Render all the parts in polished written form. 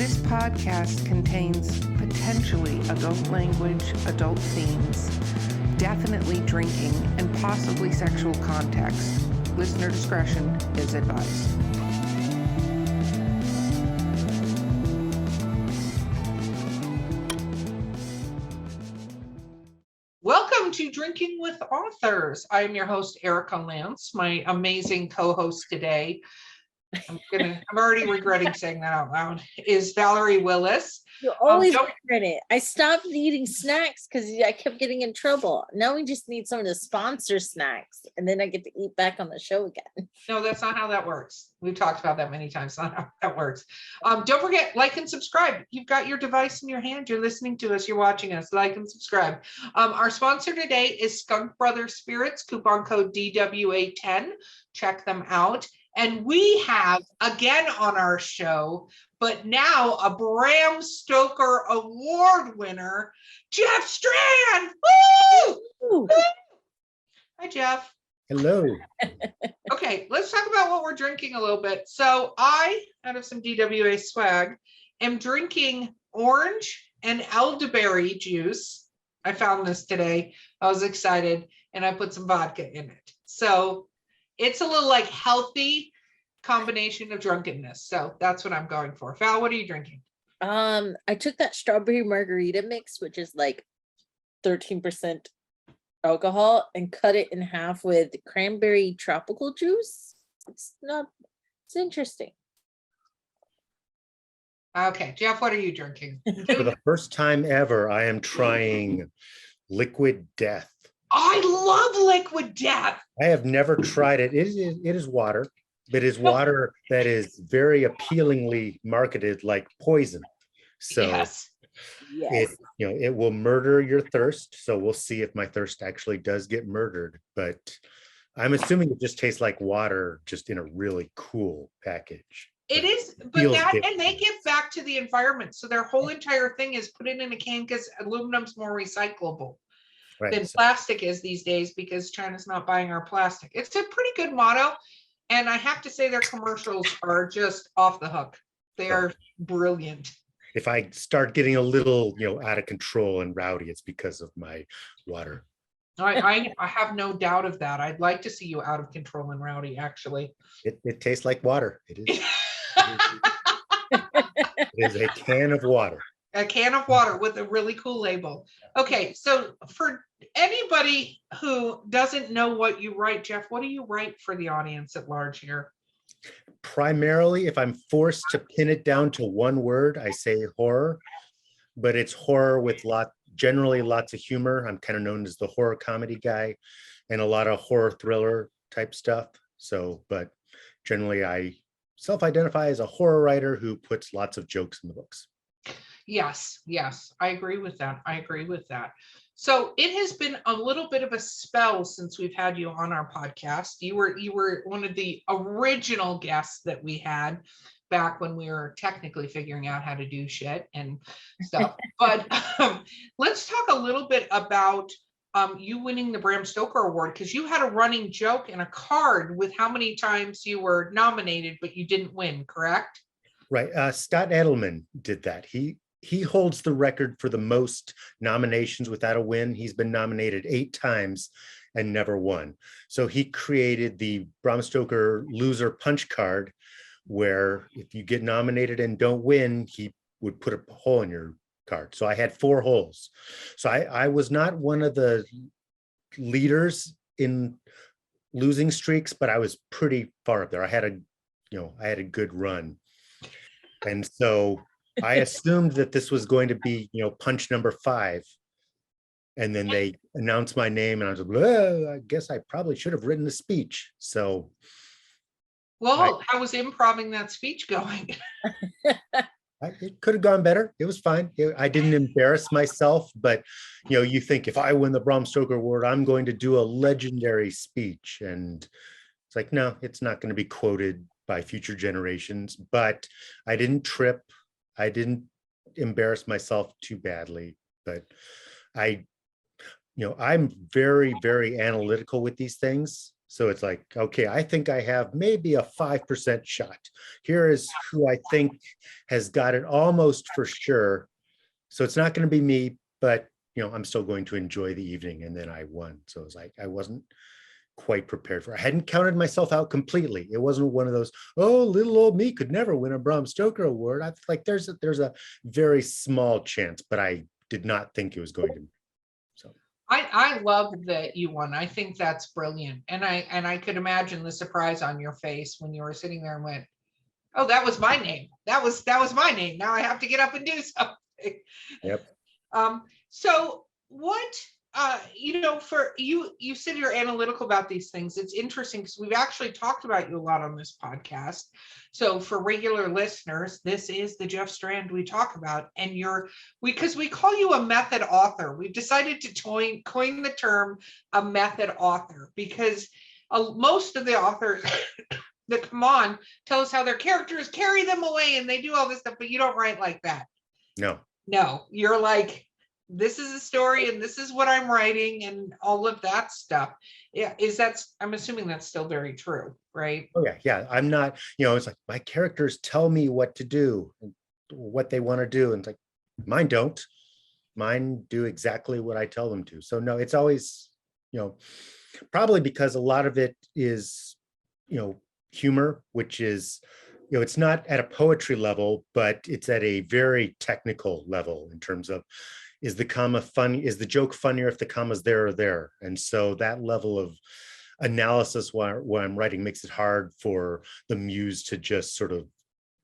This podcast contains potentially adult language, adult themes, definitely drinking, and possibly sexual context. Listener discretion is advised. Welcome to Drinking with Authors. I am your host, Erica Lance. My amazing co-host today, I'm already regretting saying that out loud, is Valerie Willis. You always regret it. I stopped eating snacks because I kept getting in trouble. Now we just need someone to sponsor snacks, and then I get to eat back on the show again. No, that's not how that works. We've talked about that many times. Not how that works. Don't forget, like and subscribe. You've got your device in your hand. You're listening to us. You're watching us. Like and subscribe. Our sponsor today is Skunk Brothers Spirits. Coupon code DWA10. Check them out. And we have, again on our show, but now a Bram Stoker Award winner, Jeff Strand. Woo! Woo! Hi, Jeff. Hello. Okay, let's talk about what we're drinking a little bit. So I, out of some DWA swag, am drinking orange and elderberry juice. I found this today. I was excited, and I put some vodka in it. So it's a little like healthy combination of drunkenness. So that's what I'm going for. Val, what are you drinking? I took that strawberry margarita mix, which is like 13% alcohol, and cut it in half with cranberry tropical juice. It's interesting. Okay, Jeff, what are you drinking? For the first time ever, I am trying Liquid Death. I love Liquid Death. I have never tried it. It is water, but it's water that is very appealingly marketed like poison. So yes. it will murder your thirst. So we'll see if my thirst actually does get murdered. But I'm assuming it just tastes like water, just in a really cool package. It is, but and they give back to the environment. So their whole entire thing is put it in a can because aluminum's more recyclable than plastic is these days, because China's not buying our plastic. It's a pretty good motto. And I have to say their commercials are just off the hook. They are brilliant. If I start getting a little, out of control and rowdy, it's because of my water. I have no doubt of that. I'd like to see you out of control and rowdy, actually. It tastes like water. It is. It is a can of water. A can of water with a really cool label. Okay, so for anybody who doesn't know what you write, Jeff, what do you write for the audience at large here? Primarily, if I'm forced to pin it down to one word, I say horror, but it's horror with generally lots of humor. I'm kind of known as the horror comedy guy, and a lot of horror thriller type stuff. So, but generally I self-identify as a horror writer who puts lots of jokes in the books. Yes, I agree with that. So it has been a little bit of a spell since we've had you on our podcast. You were one of the original guests that we had back when we were technically figuring out how to do shit and stuff. But let's talk a little bit about you winning the Bram Stoker Award, because you had a running joke and a card with how many times you were nominated, but you didn't win, correct? Right. Scott Edelman did that. He holds the record for the most nominations without a win. He's been nominated 8 times and never won. So he created the Bram Stoker loser punch card, where if you get nominated and don't win, he would put a hole in your card. So I had 4 holes. So I was not one of the leaders in losing streaks, but I was pretty far up there. I had a good run. And so I assumed that this was going to be, punch number 5. And then they announced my name, and I was like, well, I guess I probably should have written a speech. So. Well, how was improvising that speech going? It could have gone better. It was fine. I didn't embarrass myself, but, you think if I win the Bram Stoker Award, I'm going to do a legendary speech. And it's like, no, it's not going to be quoted by future generations. But I didn't trip. I didn't embarrass myself too badly. But I'm very, very analytical with these things. So it's like, okay, I think I have maybe a 5% shot. Here is who I think has got it almost for sure. So it's not going to be me, but I'm still going to enjoy the evening. And then I won. So it was like, I wasn't quite prepared for it. I hadn't counted myself out completely. It wasn't one of those, oh, little old me could never win a Bram Stoker Award. I like there's a very small chance, but I did not think it was going to be. So I love that you won. I think that's brilliant. And I could imagine the surprise on your face when you were sitting there and went, oh, that was my name. That was my name. Now I have to get up and do something. Yep. So what for you said you're analytical about these things. It's interesting because we've actually talked about you a lot on this podcast. So for regular listeners, this is the Jeff Strand we talk about, and because we call you a method author. We've decided to coin the term a method author because most of the authors that come on tell us how their characters carry them away and they do all this stuff, but you don't write like that. No, you're like, this is a story and this is what I'm writing and all of that stuff. Yeah. I'm assuming that's still very true, right? Oh yeah. Yeah. I'm not, it's like my characters tell me what to do, what they want to do. And it's like, mine don't. Mine do exactly what I tell them to. So no, it's always, probably because a lot of it is, humor, which is, it's not at a poetry level, but it's at a very technical level in terms of, is the comma funny? Is the joke funnier if the comma's there or there? And so that level of analysis while I'm writing makes it hard for the muse to just sort of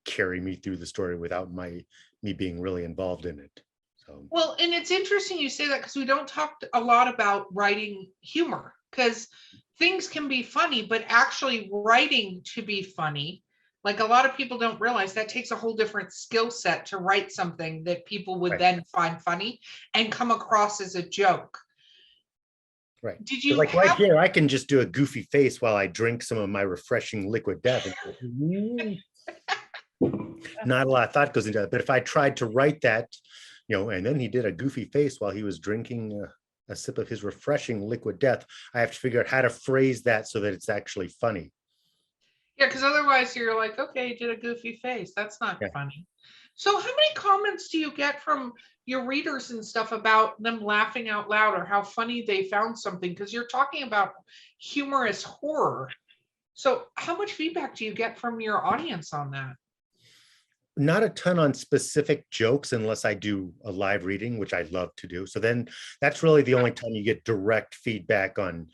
carry me through the story without me being really involved in it. So well, and it's interesting you say that because we don't talk a lot about writing humor because things can be funny, but actually writing to be funny. Like a lot of people don't realize that takes a whole different skill set to write something that people would right. then find funny and come across as a joke. Right. Did you like right here, I can just do a goofy face while I drink some of my refreshing liquid death. Not a lot of thought goes into that. But if I tried to write that, and then he did a goofy face while he was drinking a sip of his refreshing liquid death, I have to figure out how to phrase that so that it's actually funny. Yeah, because otherwise you're like, okay, you did a goofy face. That's not funny. So how many comments do you get from your readers and stuff about them laughing out loud or how funny they found something? Because you're talking about humorous horror. So how much feedback do you get from your audience on that? Not a ton on specific jokes unless I do a live reading, which I love to do. So then that's really the only time you get direct feedback on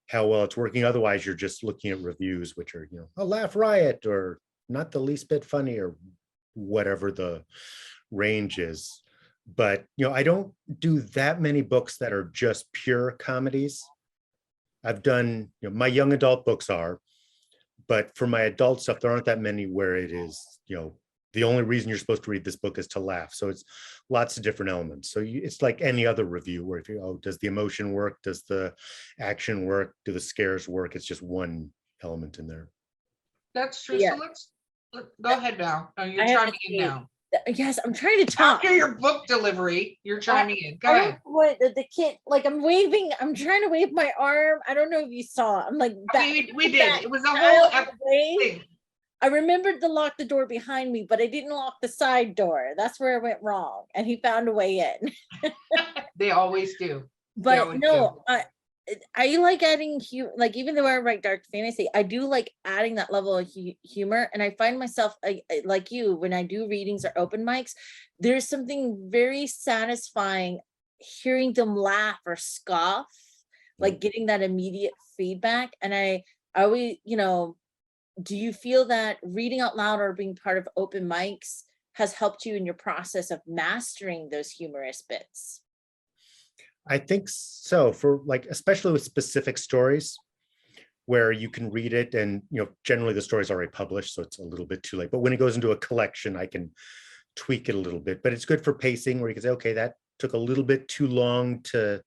how well it's working. Otherwise, you're just looking at reviews, which are, a laugh riot or not the least bit funny or whatever the range is. But, I don't do that many books that are just pure comedies. I've done, my young adult books are, but for my adult stuff, there aren't that many where it is, the only reason you're supposed to read this book is to laugh. So it's lots of different elements. So it's like any other review where if does the emotion work? Does the action work? Do the scares work? It's just one element in there. That's true. Yeah. So go ahead now. Oh, you're chiming in now. Yes, I'm trying to talk. After your book delivery, you're chiming in. Go ahead. What the kid, like I'm waving, I'm trying to wave my arm. I don't know if you saw. I'm like we did. It was a whole thing. I remembered to lock the door behind me, but I didn't lock the side door. That's where I went wrong. And he found a way in. They always do. But no, I like adding like even though I write dark fantasy, I do like adding that level of humor. And I find myself like you, when I do readings or open mics, there's something very satisfying hearing them laugh or scoff, like getting that immediate feedback. And I always, do you feel that reading out loud or being part of open mics has helped you in your process of mastering those humorous bits? I think so, for like, especially with specific stories where you can read it and, generally the story's already published, so it's a little bit too late. But when it goes into a collection, I can tweak it a little bit, but it's good for pacing where you can say, okay, that took a little bit too long to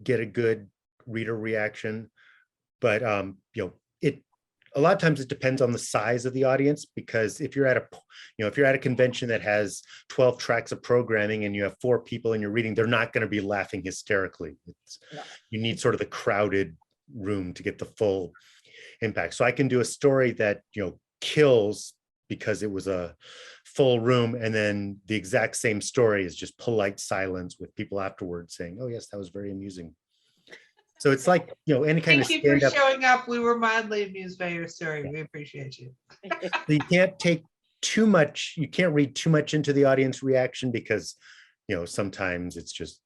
get a good reader reaction. But, a lot of times it depends on the size of the audience, because if you're at a convention that has 12 tracks of programming and you have 4 people in your reading, they're not going to be laughing hysterically. You need sort of the crowded room to get the full impact. So I can do a story that, kills because it was a full room, and then the exact same story is just polite silence with people afterwards saying, oh yes, that was very amusing. So it's like, any kind of Thank you for stand-up. showing up. We were mildly amused by your story. We appreciate you. You can't take too much, you can't read too much into the audience reaction, because sometimes it's just,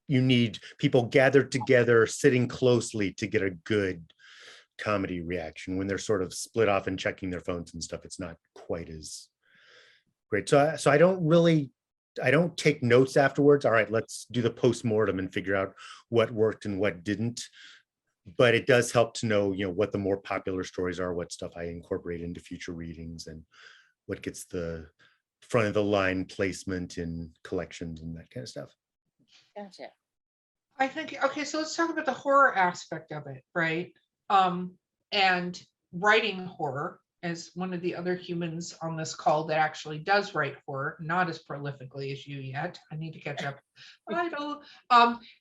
you need people gathered together sitting closely to get a good comedy reaction. When they're sort of split off and checking their phones and stuff, it's not quite as great. So I don't take notes afterwards. All right, let's do the post-mortem and figure out what worked and what didn't. But it does help to know, what the more popular stories are, what stuff I incorporate into future readings, and what gets the front of the line placement in collections and that kind of stuff. Gotcha. I think, okay, so let's talk about the horror aspect of it, right? And writing horror, as one of the other humans on this call that actually does write horror, not as prolifically as you yet. I need to catch up.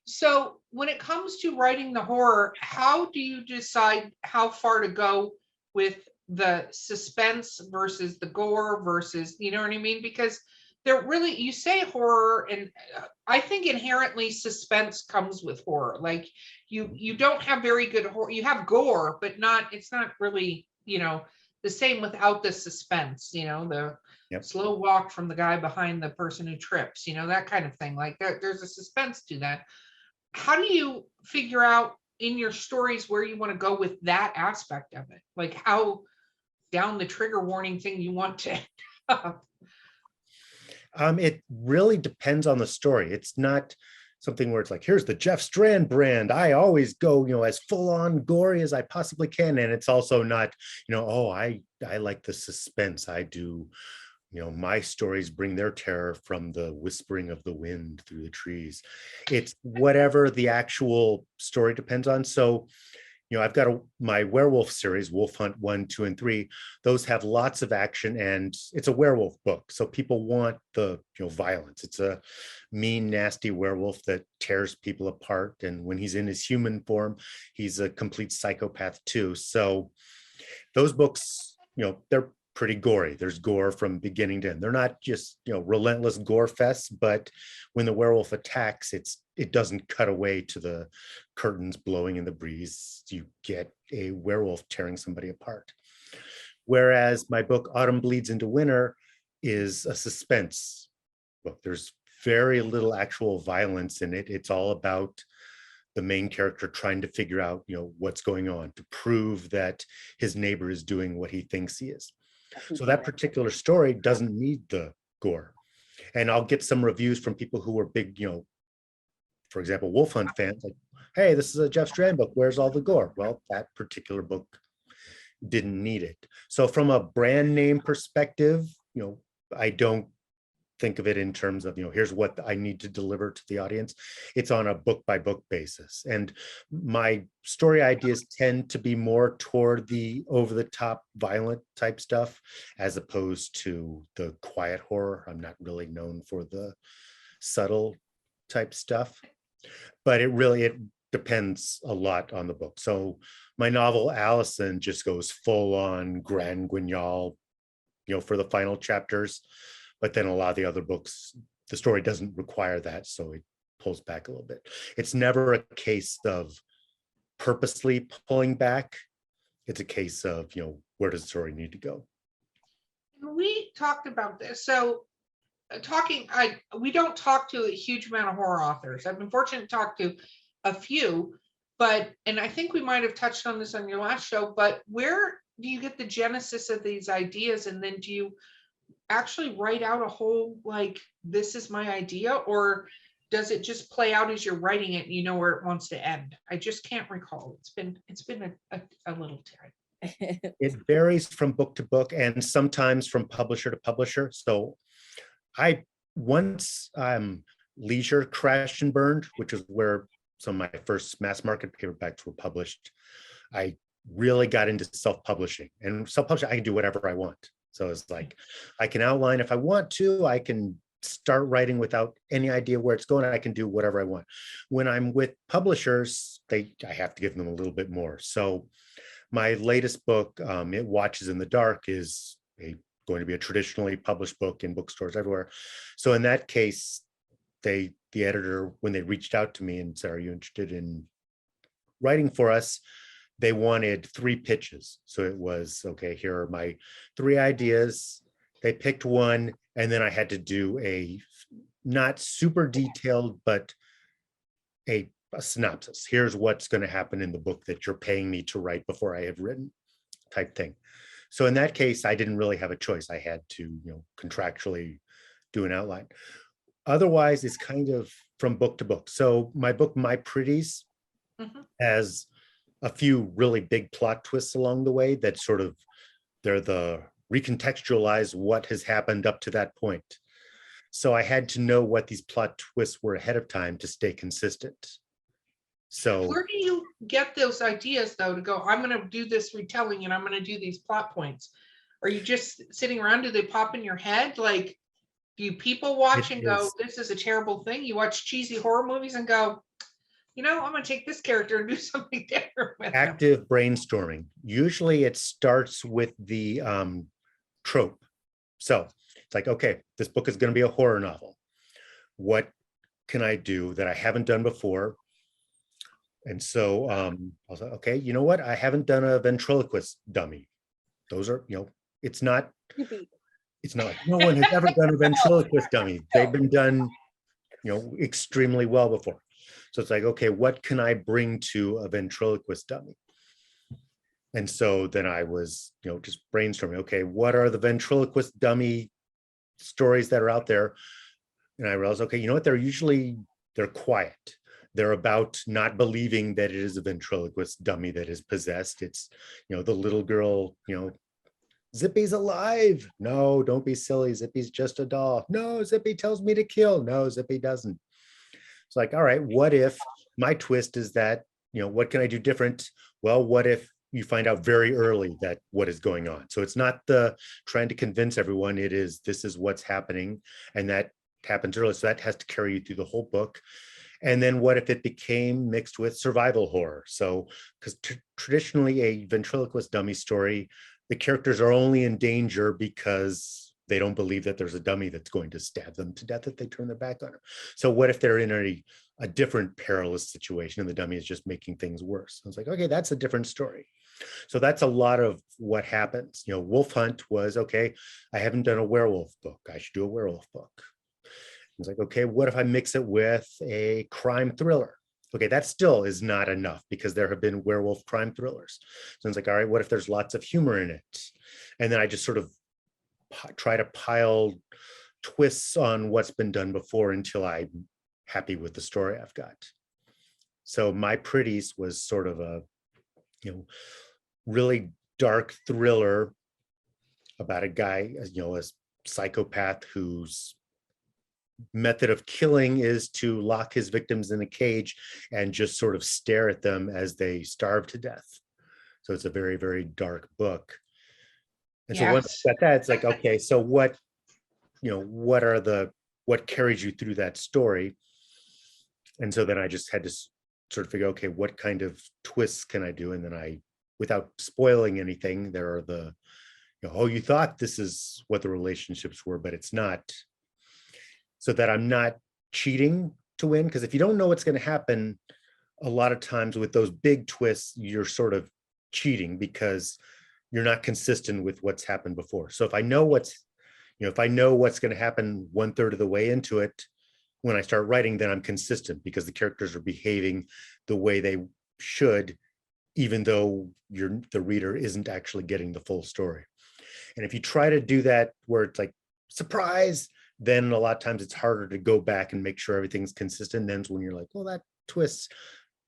So when it comes to writing the horror, how do you decide how far to go with the suspense versus the gore versus, you know what I mean? Because they're really, you say horror, and I think inherently suspense comes with horror. Like you don't have very good horror. You have gore, but it's not really, the same without the suspense, the slow walk from the guy behind the person who trips, that kind of thing. Like there's a suspense to that. How do you figure out in your stories where you want to go with that aspect of it? Like how down the trigger warning thing you want to It really depends on the story. It's not something where it's like, here's the Jeff Strand brand. I always go, as full on gory as I possibly can. And it's also not, oh, I like the suspense. I do, my stories bring their terror from the whispering of the wind through the trees. It's whatever the actual story depends on. So, I've got my werewolf series, Wolf Hunt 1, 2, and 3. Those have lots of action, and it's a werewolf book. So people want the violence. It's a mean, nasty werewolf that tears people apart. And when he's in his human form, he's a complete psychopath too. So those books, they're pretty gory. There's gore from beginning to end. They're not just, relentless gore fests, but when the werewolf attacks, it doesn't cut away to the curtains blowing in the breeze. You get a werewolf tearing somebody apart. Whereas my book, Autumn Bleeds into Winter, is a suspense book. There's very little actual violence in it. It's all about the main character trying to figure out, what's going on, to prove that his neighbor is doing what he thinks he is. So that particular story doesn't need the gore. And I'll get some reviews from people who were big, for example, Wolf Hunt fans, like, hey, this is a Jeff Strand book. Where's all the gore? Well, that particular book didn't need it. So from a brand name perspective, I don't think of it in terms of, here's what I need to deliver to the audience. It's on a book by book basis. And my story ideas tend to be more toward the over the top violent type stuff, as opposed to the quiet horror. I'm not really known for the subtle type stuff, but it depends a lot on the book. So my novel, Allison, just goes full on Grand Guignol, for the final chapters. But then a lot of the other books, the story doesn't require that, so it pulls back a little bit. It's never a case of purposely pulling back. It's a case of, where does the story need to go? We talked about this. So we don't talk to a huge amount of horror authors. I've been fortunate to talk to a few, and I think we might have touched on this on your last show, but where do you get the genesis of these ideas? And then do you actually write out a whole, like, this is my idea, or does it just play out as you're writing it and where it wants to end? I just can't recall. It's been a little time. It varies from book to book and sometimes from publisher to publisher. So I once Leisure crashed and burned, which is where some of my first mass market paperbacks were published. I really got into self-publishing, and self-publishing, I can do whatever I want. So it's like, I can outline if I want to, I can start writing without any idea where it's going, I can do whatever I want. When I'm with publishers, I have to give them a little bit more. So my latest book, It Watches in the Dark, is going to be a traditionally published book in bookstores everywhere. So in that case, the editor, when they reached out to me and said, "Are you interested in writing for us?" They wanted 3 pitches. So it was, okay, here are my 3 ideas. They picked one, and then I had to do a not super detailed, but a synopsis. Here's what's going to happen in the book that you're paying me to write before I have written, type thing. So in that case, I didn't really have a choice. I had to, contractually do an outline. Otherwise, it's kind of from book to book. So my book, My Pretties, has a few really big plot twists along the way that sort of, they're the recontextualize what has happened up to that point. So I had to know what these plot twists were ahead of time to stay consistent. So where do you get those ideas though, to go, I'm going to do this retelling and I'm going to do these plot points? Are you just sitting around? Do they pop in your head? Like, do you people watch and go, this is a terrible thing? You watch cheesy horror movies and go, I'm going to take this character and do something different with active brainstorming. Usually it starts with the trope. So it's like, okay, this book is going to be a horror novel. What can I do that I haven't done before? And so I was like, okay, you know what? I haven't done a ventriloquist dummy. Those are, it's not like no one has ever done a ventriloquist dummy. They've been done, extremely well before. So it's like, okay, what can I bring to a ventriloquist dummy? And so then I was, just brainstorming, okay, what are the ventriloquist dummy stories that are out there? And I realized, okay, you know what? They're quiet. They're about not believing that it is a ventriloquist dummy that is possessed. It's, the little girl, Zippy's alive. No, don't be silly. Zippy's just a doll. No, Zippy tells me to kill. No, Zippy doesn't. It's like, all right, what if my twist is that, what can I do different? Well, what if you find out very early that what is going on? So it's not the trying to convince everyone, this is what's happening. And that happens early. So that has to carry you through the whole book. And then what if it became mixed with survival horror? So, because traditionally a ventriloquist dummy story, the characters are only in danger because they don't believe that there's a dummy that's going to stab them to death if they turn their back on her. So what if they're in a different perilous situation and the dummy is just making things worse? I was like, okay, that's a different story. So that's a lot of what happens. Wolf Hunt was, okay, I haven't done a werewolf book. I should do a werewolf book. It's like, okay, what if I mix it with a crime thriller? Okay, that still is not enough because there have been werewolf crime thrillers. So it's like, all right, what if there's lots of humor in it? And then I just sort of try to pile twists on what's been done before until I'm happy with the story I've got. So My Pretties was sort of a, really dark thriller about a guy, a psychopath whose method of killing is to lock his victims in a cage and just sort of stare at them as they starve to death. So it's a very, very dark book. And so once you got that, it's like, okay, so what carries you through that story? And so then I just had to sort of figure, okay, what kind of twists can I do? And then without spoiling anything, there are the, you thought this is what the relationships were, but it's not. So that I'm not cheating to win. Because if you don't know what's going to happen, a lot of times with those big twists, you're sort of cheating because you're not consistent with what's happened before. So if I know what's going to happen 1/3 of the way into it, when I start writing, then I'm consistent because the characters are behaving the way they should, even though the reader isn't actually getting the full story. And if you try to do that where it's like, surprise, then a lot of times it's harder to go back and make sure everything's consistent. Then's when you're like, well, that twist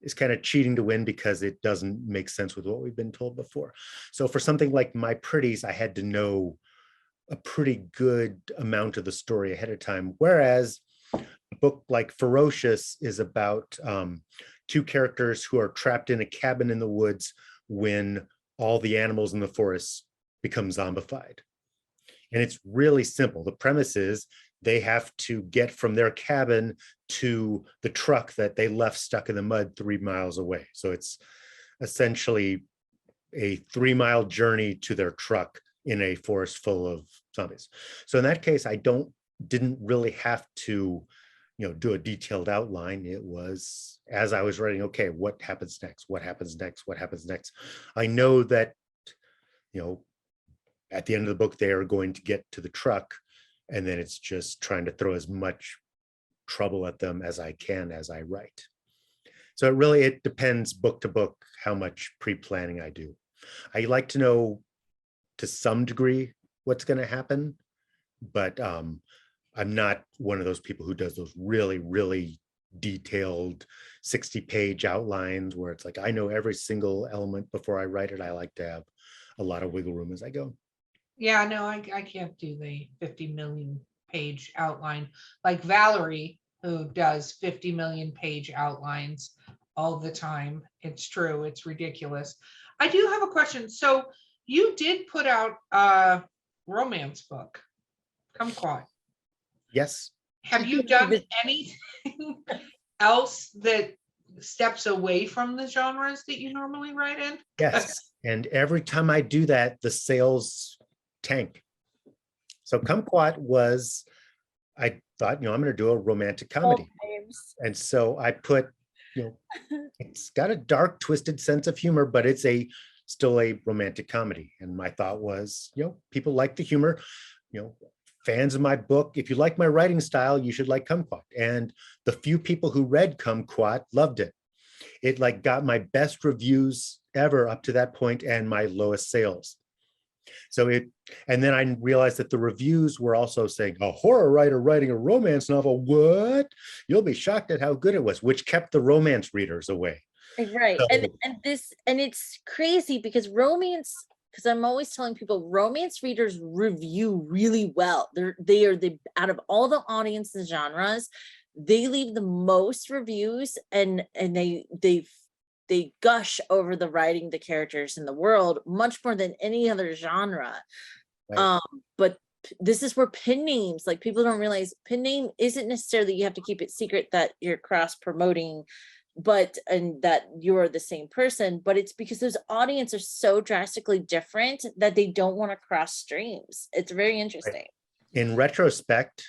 is kind of cheating to win because it doesn't make sense with what we've been told before. So for something like My Pretties, I had to know a pretty good amount of the story ahead of time. Whereas a book like Ferocious is about 2 characters who are trapped in a cabin in the woods when all the animals in the forest become zombified. And it's really simple. The premise is they have to get from their cabin to the truck that they left stuck in the mud 3 miles away. So it's essentially a 3-mile journey to their truck in a forest full of zombies. So in that case, I didn't really have to, do a detailed outline. It was as I was writing, okay, what happens next? What happens next? What happens next? I know that, at the end of the book, they are going to get to the truck, and then it's just trying to throw as much trouble at them as I can as I write. So it depends book to book how much pre-planning I do. I like to know to some degree what's going to happen, but I'm not one of those people who does those really, really detailed 60-page outlines where it's like, I know every single element before I write it. I like to have a lot of wiggle room as I go. Yeah, no, I can't do the 50 million page outline like Valerie, who does 50 million page outlines all the time. It's true. It's ridiculous. I do have a question. So you did put out a romance book, Kumquat. Yes. Have you done anything else that steps away from the genres that you normally write in? Yes. And every time I do that, the sales tank. So Kumquat was, I thought, I'm going to do a romantic comedy. And so I put, it's got a dark, twisted sense of humor, but it's still a romantic comedy. And my thought was, people like the humor, fans of my book. If you like my writing style, you should like Kumquat. And the few people who read Kumquat loved it. It got my best reviews ever up to that point and my lowest sales. And then I realized that the reviews were also saying, a horror writer writing a romance novel, what? You'll be shocked at how good it was, which kept the romance readers away. Right. So, and it's crazy because I'm always telling people romance readers review really well. They are out of all the audiences genres, they leave the most reviews and they gush over the writing, the characters in the world much more than any other genre. Right. But this is where pen names, people don't realize pen name isn't necessarily you have to keep it secret that you're cross promoting, and that you're the same person, but it's because those audience are so drastically different that they don't want to cross streams. It's very interesting. Right. In retrospect,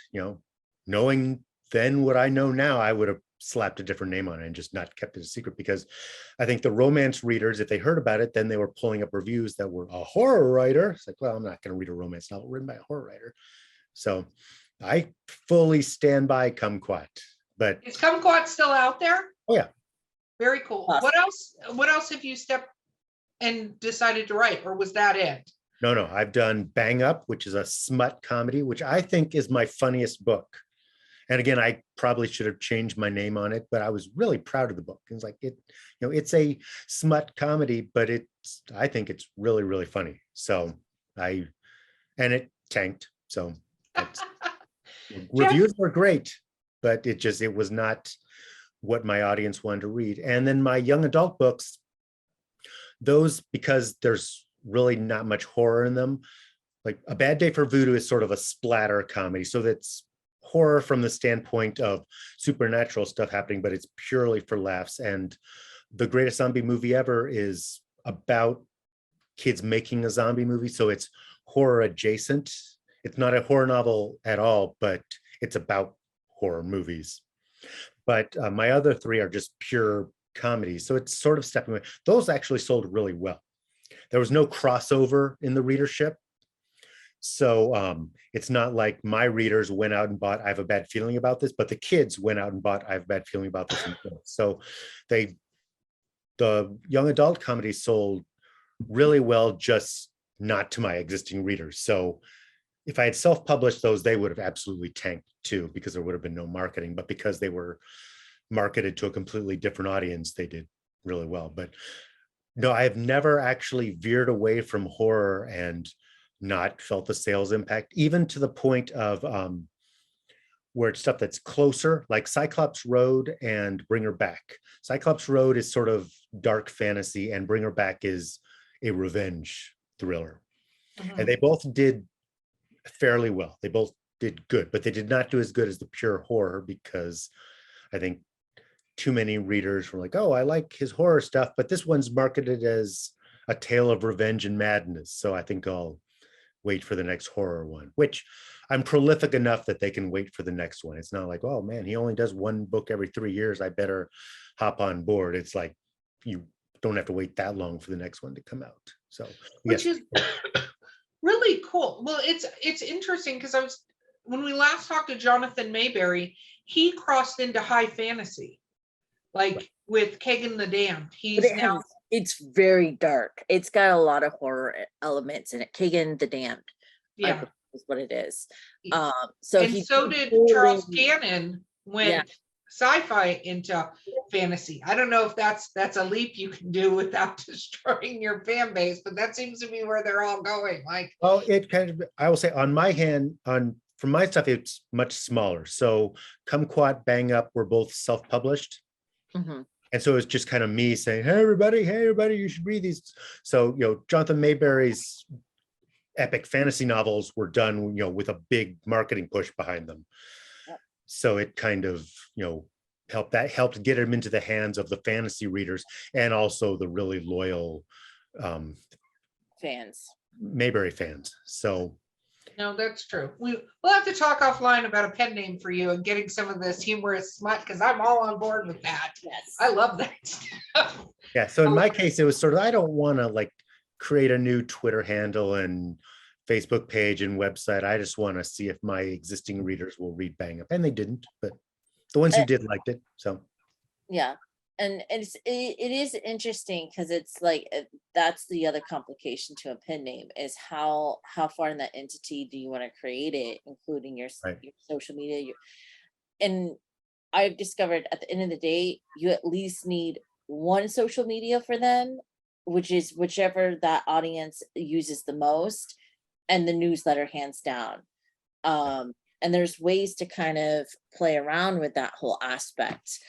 knowing then what I know now, I would have slapped a different name on it and just not kept it a secret, because I think the romance readers, if they heard about it, then they were pulling up reviews that were a horror writer. It's like, well, I'm not going to read a romance novel written by a horror writer. So I fully stand by Kumquat. But is Kumquat still out there? Oh yeah. Very cool. Awesome. What else have you stepped and decided to write, or was that it? No, I've done Bang Up, which is a smut comedy, which I think is my funniest book. And again, I probably should have changed my name on it, but I was really proud of the book. It's it's a smut comedy, but I think it's really, really funny. So and it tanked. So reviews were great, but it was not what my audience wanted to read. And then my young adult books, those, because there's really not much horror in them, like A Bad Day for Voodoo is sort of a splatter comedy. So that's horror from the standpoint of supernatural stuff happening, but it's purely for laughs. And The Greatest Zombie Movie Ever is about kids making a zombie movie. So it's horror adjacent. It's not a horror novel at all, but it's about horror movies. But my other three are just pure comedies. So it's sort of stepping away. Those actually sold really well. There was no crossover in the readership. So it's not like my readers went out and bought I Have a Bad Feeling About This, but the kids went out and bought I Have a Bad Feeling About This. So the young adult comedy sold really well, just not to my existing readers. So if I had self-published those, they would have absolutely tanked too, because there would have been no marketing. But because they were marketed to a completely different audience, they did really well. But no, I have never actually veered away from horror and not felt the sales impact, even to the point of where it's stuff that's closer, like Cyclops Road and Bring Her Back. Cyclops Road is sort of dark fantasy, and Bring Her Back is a revenge thriller. Mm-hmm. And they both did fairly well. They both did good, but they did not do as good as the pure horror, because I think too many readers were like, oh, I like his horror stuff, but this one's marketed as a tale of revenge and madness. So I think I'll wait for the next horror one, which I'm prolific enough that they can wait for the next one. It's not like, oh man, he only does one book every 3 years, I better hop on board. It's like, you don't have to wait that long for the next one to come out. So Which yes. is really cool. Well, it's interesting because when we last talked to Jonathan Mayberry, he crossed into high fantasy, like with Kagan the Damned. He's now it's very dark. It's got a lot of horror elements in it. Kagan the Damned, yeah. is what it is. Yeah. So did Charles Gannon went sci-fi into fantasy. I don't know if that's a leap you can do without destroying your fan base, but that seems to be where they're all going. Like, well, it kind of, I will say on my hand, for my stuff, it's much smaller. So Kumquat, Bang Up were both self-published. Mm-hmm. And so it's just kind of me saying, hey everybody, you should read these. So, Jonathan Mayberry's epic fantasy novels were done, with a big marketing push behind them. Yep. So it kind of, helped get him into the hands of the fantasy readers and also the really loyal fans, Mayberry fans. So no, that's true. We'll have to talk offline about a pen name for you and getting some of this humorous smut, because I'm all on board with that. Yes, I love that stuff. Yeah. So in my case, it was sort of, I don't want to create a new Twitter handle and Facebook page and website. I just want to see if my existing readers will read Bang Up, and they didn't, but the ones who did liked it. So yeah. And it is interesting because it's like that's the other complication to a pen name is how far in that entity do you want to create it, including your social media. And I've discovered at the end of the day, you at least need one social media for them, which is whichever that audience uses the most, and the newsletter hands down. And there's ways to kind of play around with that whole aspect.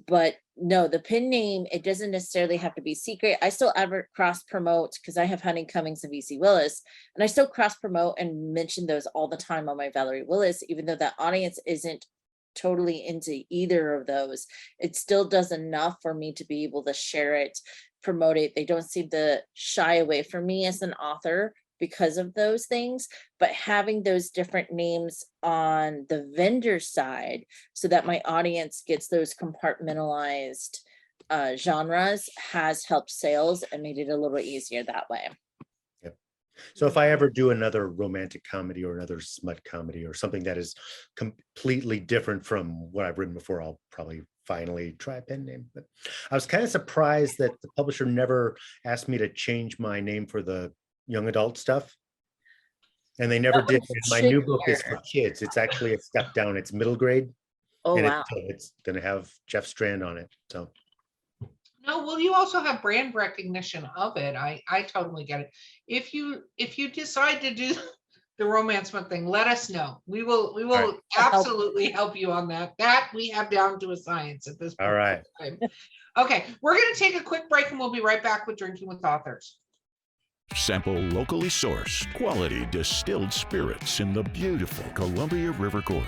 But no, the pin name, it doesn't necessarily have to be secret. I still ever cross promote because I have Hunting Cummings and VC Willis, and I still cross promote and mention those all the time on my Valerie Willis, even though that audience isn't totally into either of those. It still does enough for me to be able to share it, promote it. They don't seem to shy away from me as an author because of those things, but having those different names on the vendor side so that my audience gets those compartmentalized genres has helped sales and made it a little easier that way. Yep. So if I ever do another romantic comedy or another smut comedy or something that is completely different from what I've written before, I'll probably finally try a pen name. But I was kind of surprised that the publisher never asked me to change my name for the young adult stuff, and they never did. My new book is for kids. It's actually a step down. It's middle grade. Oh, and wow. It's going to have Jeff Strand on it. So no, well, you also have brand recognition of it. I totally get it. If you decide to do the romance month thing, let us know. We will right. Absolutely help you on that. That we have down to a science at this point. All right. Okay, we're going to take a quick break and we'll be right back with Drinking with Authors. Sample locally sourced, quality distilled spirits in the beautiful Columbia River Gorge.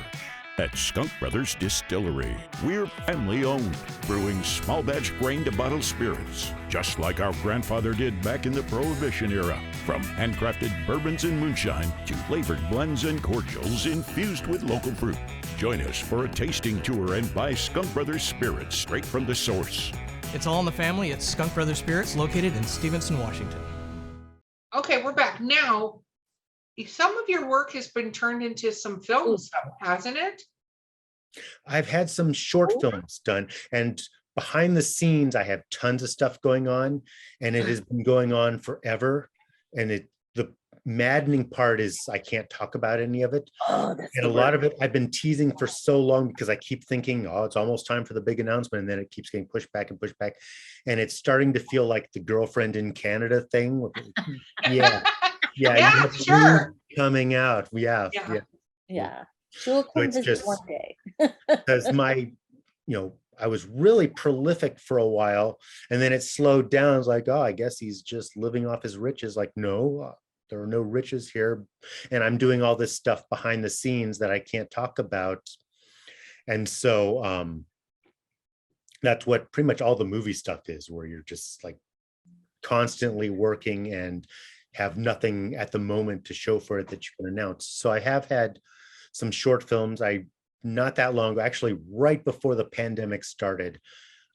At Skunk Brothers Distillery, we're family owned, brewing small batch grain to bottle spirits, just like our grandfather did back in the Prohibition era. From handcrafted bourbons and moonshine to flavored blends and cordials infused with local fruit. Join us for a tasting tour and buy Skunk Brothers spirits straight from the source. It's all in the family at Skunk Brothers Spirits, located in Stevenson, Washington. Okay, we're back. Now, some of your work has been turned into some film stuff, hasn't it? I've had some short films done, and behind the scenes, I have tons of stuff going on, and it has been going on forever. And the maddening part is I can't talk about any of it. Oh, and a lot of it I've been teasing for so long because I keep thinking, oh, it's almost time for the big announcement. And then it keeps getting pushed back and pushed back. And it's starting to feel like the Girlfriend in Canada thing. Yeah. Yeah, sure. Coming out. Yeah. She'll come visit just, one day. Because I was really prolific for a while, and then it slowed down. It's like, oh, I guess he's just living off his riches. Like, no, there are no riches here. And I'm doing all this stuff behind the scenes that I can't talk about. And so that's what pretty much all the movie stuff is, where you're just like constantly working and have nothing at the moment to show for it that you can announce. So I have had some short films. Not that long ago, actually right before the pandemic started,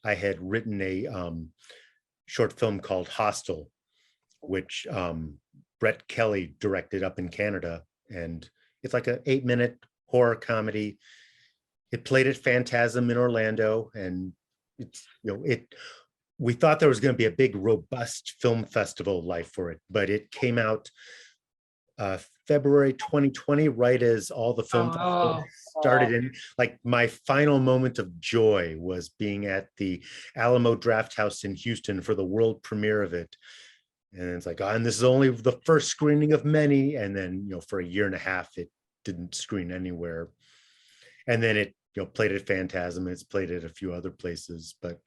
I had written a short film called Hostel, which Brett Kelly directed up in Canada. And it's like an 8-minute horror comedy. It played at Phantasm in Orlando. And it's, we thought there was going to be a big, robust film festival life for it, but it came out February 2020, right as all the film festivals started. In like my final moment of joy was being at the Alamo Drafthouse in Houston for the world premiere of it. And it's like, and this is only the first screening of many. And then, for a year and a half, it didn't screen anywhere. And then it, played at Phantasm. It's played at a few other places, but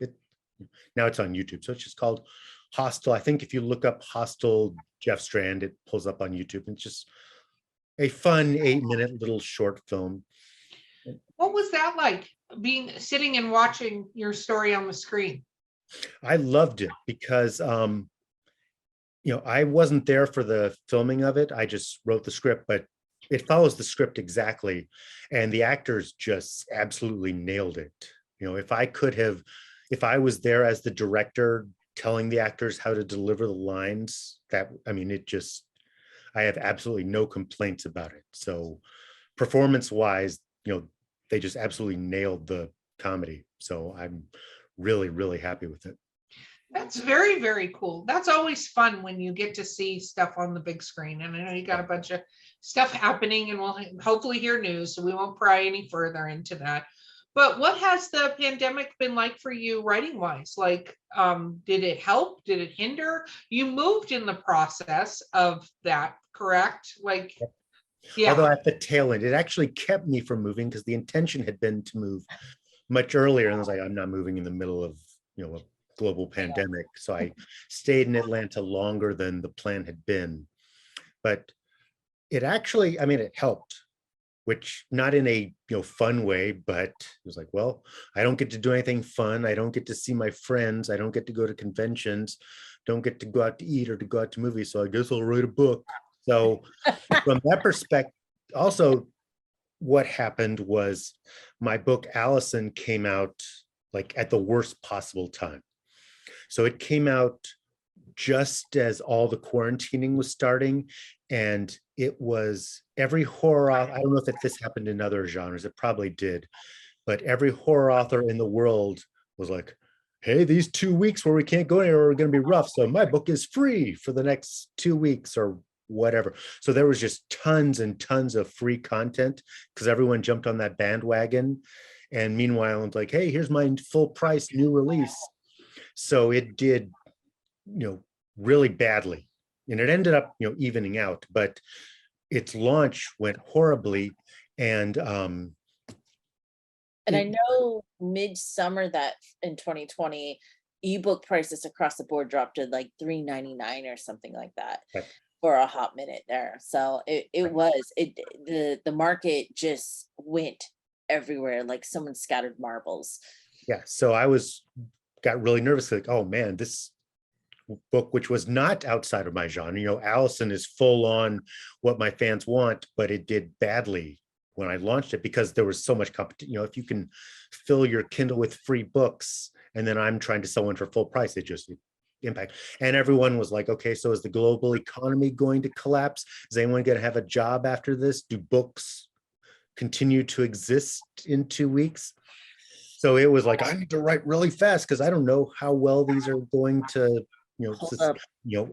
now it's on YouTube. So it's just called Hostel. I think if you look up Hostel Jeff Strand, it pulls up on YouTube. It's just a fun 8-minute little short film. What was that like, sitting and watching your story on the screen? I loved it because, I wasn't there for the filming of it. I just wrote the script, but it follows the script exactly. And the actors just absolutely nailed it. If I was there as the director telling the actors how to deliver the lines, I have absolutely no complaints about it. So performance-wise, they just absolutely nailed the comedy. So I'm really, really happy with it. That's very, very cool. That's always fun when you get to see stuff on the big screen. And I know you got a bunch of stuff happening, and we'll hopefully hear news, so we won't pry any further into that. But what has the pandemic been like for you writing wise? Like, did it help? Did it hinder? You moved in the process of that, correct? Like, yeah. Although at the tail end, it actually kept me from moving because the intention had been to move much earlier. And I was like, I'm not moving in the middle of, a global pandemic. So I stayed in Atlanta longer than the plan had been. But it actually, it helped, which not in a fun way, but it was like, well, I don't get to do anything fun. I don't get to see my friends. I don't get to go to conventions, don't get to go out to eat or to go out to movies. So I guess I'll write a book. So from that perspective, also what happened was my book, Allison, came out like at the worst possible time. So it came out just as all the quarantining was starting. And it was every horror, I don't know if this happened in other genres, it probably did, but every horror author in the world was like, hey, these 2 weeks where we can't go anywhere are going to be rough. So my book is free for the next 2 weeks or whatever. So there was just tons and tons of free content because everyone jumped on that bandwagon. And meanwhile, it's like, hey, here's my full price new release. So it did, really badly. And it ended up, evening out, but its launch went horribly. And I know midsummer that in 2020, ebook prices across the board dropped to like $3.99 or something like that. Right. For a hot minute there. So the market just went everywhere, like someone scattered marbles. Yeah. So I got really nervous, like, oh man, this book, which was not outside of my genre, Allison is full on what my fans want, but it did badly when I launched it because there was so much competition. If you can fill your Kindle with free books and then I'm trying to sell one for full price, it just impact. And everyone was like, okay, so is the global economy going to collapse? Is anyone going to have a job after this? Do books continue to exist in 2 weeks? So it was like, I need to write really fast because I don't know how well these are going to,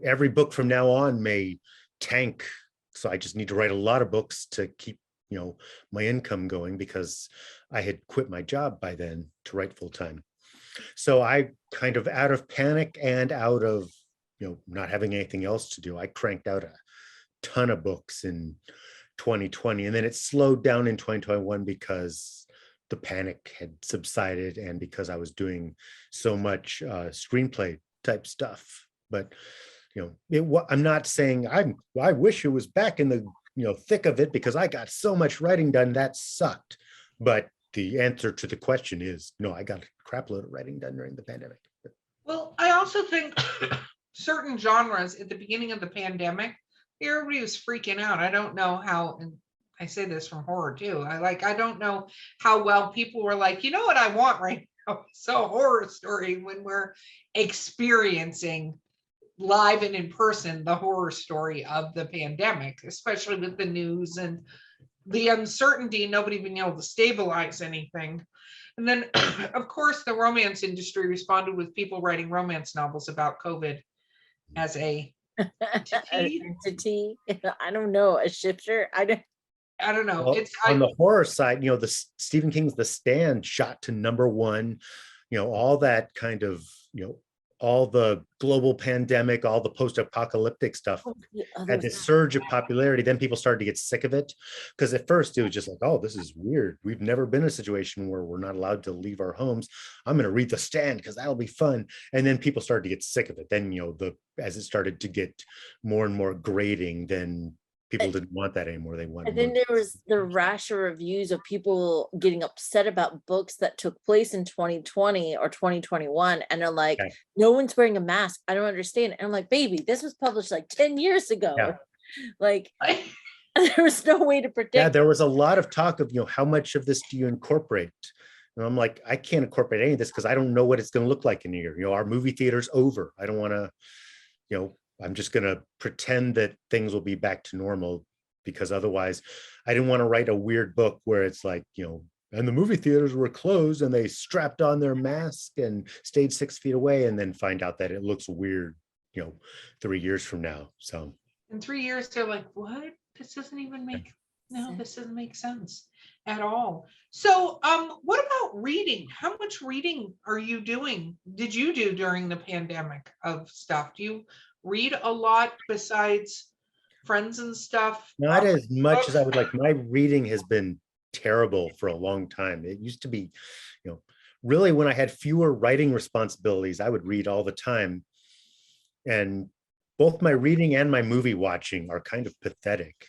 every book from now on may tank. So I just need to write a lot of books to keep, my income going because I had quit my job by then to write full time. So I kind of, out of panic and out of, not having anything else to do, I cranked out a ton of books in 2020. And then it slowed down in 2021 because the panic had subsided and because I was doing so much screenplay type stuff. But I'm not saying I wish it was back in the thick of it because I got so much writing done that sucked. But the answer to the question is no, I got a crap load of writing done during the pandemic. Well, I also think certain genres at the beginning of the pandemic, everybody was freaking out. I don't know how, and I say this from horror too. I don't know how well people were like, you know what I want right now? So a horror story when we're experiencing live and in person the horror story of the pandemic, especially with the news and the uncertainty, nobody being able to stabilize anything. And then, of course, the romance industry responded with people writing romance novels about COVID as a entity. I don't know, a shifter. I don't know. Well, on the horror side, the Stephen King's The Stand shot to #1. All that kind of all the global pandemic, all the post-apocalyptic stuff had this surge of popularity. Then people started to get sick of it because at first it was just like, oh, this is weird. We've never been in a situation where we're not allowed to leave our homes. I'm going to read The Stand because that'll be fun. And then people started to get sick of it. Then, as it started to get more and more grating, then people didn't want that anymore. They wanted. And then there was the rash of reviews of people getting upset about books that took place in 2020 or 2021. And they're like, no one's wearing a mask. I don't understand. And I'm like, baby, this was published like 10 years ago. Yeah. Like, there was no way to predict. Yeah, there was a lot of talk of, how much of this do you incorporate? And I'm like, I can't incorporate any of this because I don't know what it's going to look like in a year. Our movie theater's over. I don't want to, I'm just going to pretend that things will be back to normal because otherwise I didn't want to write a weird book where it's like, and the movie theaters were closed and they strapped on their mask and stayed 6 feet away and then find out that it looks weird, 3 years from now. So in 3 years, they're like, what? This doesn't even make, this doesn't make sense at all. So what about reading? How much reading are you doing? Did you do during the pandemic of stuff? Do you read a lot besides friends and stuff? Not as much as I would like. My reading has been terrible for a long time. It used to be, really when I had fewer writing responsibilities, I would read all the time. And both my reading and my movie watching are kind of pathetic.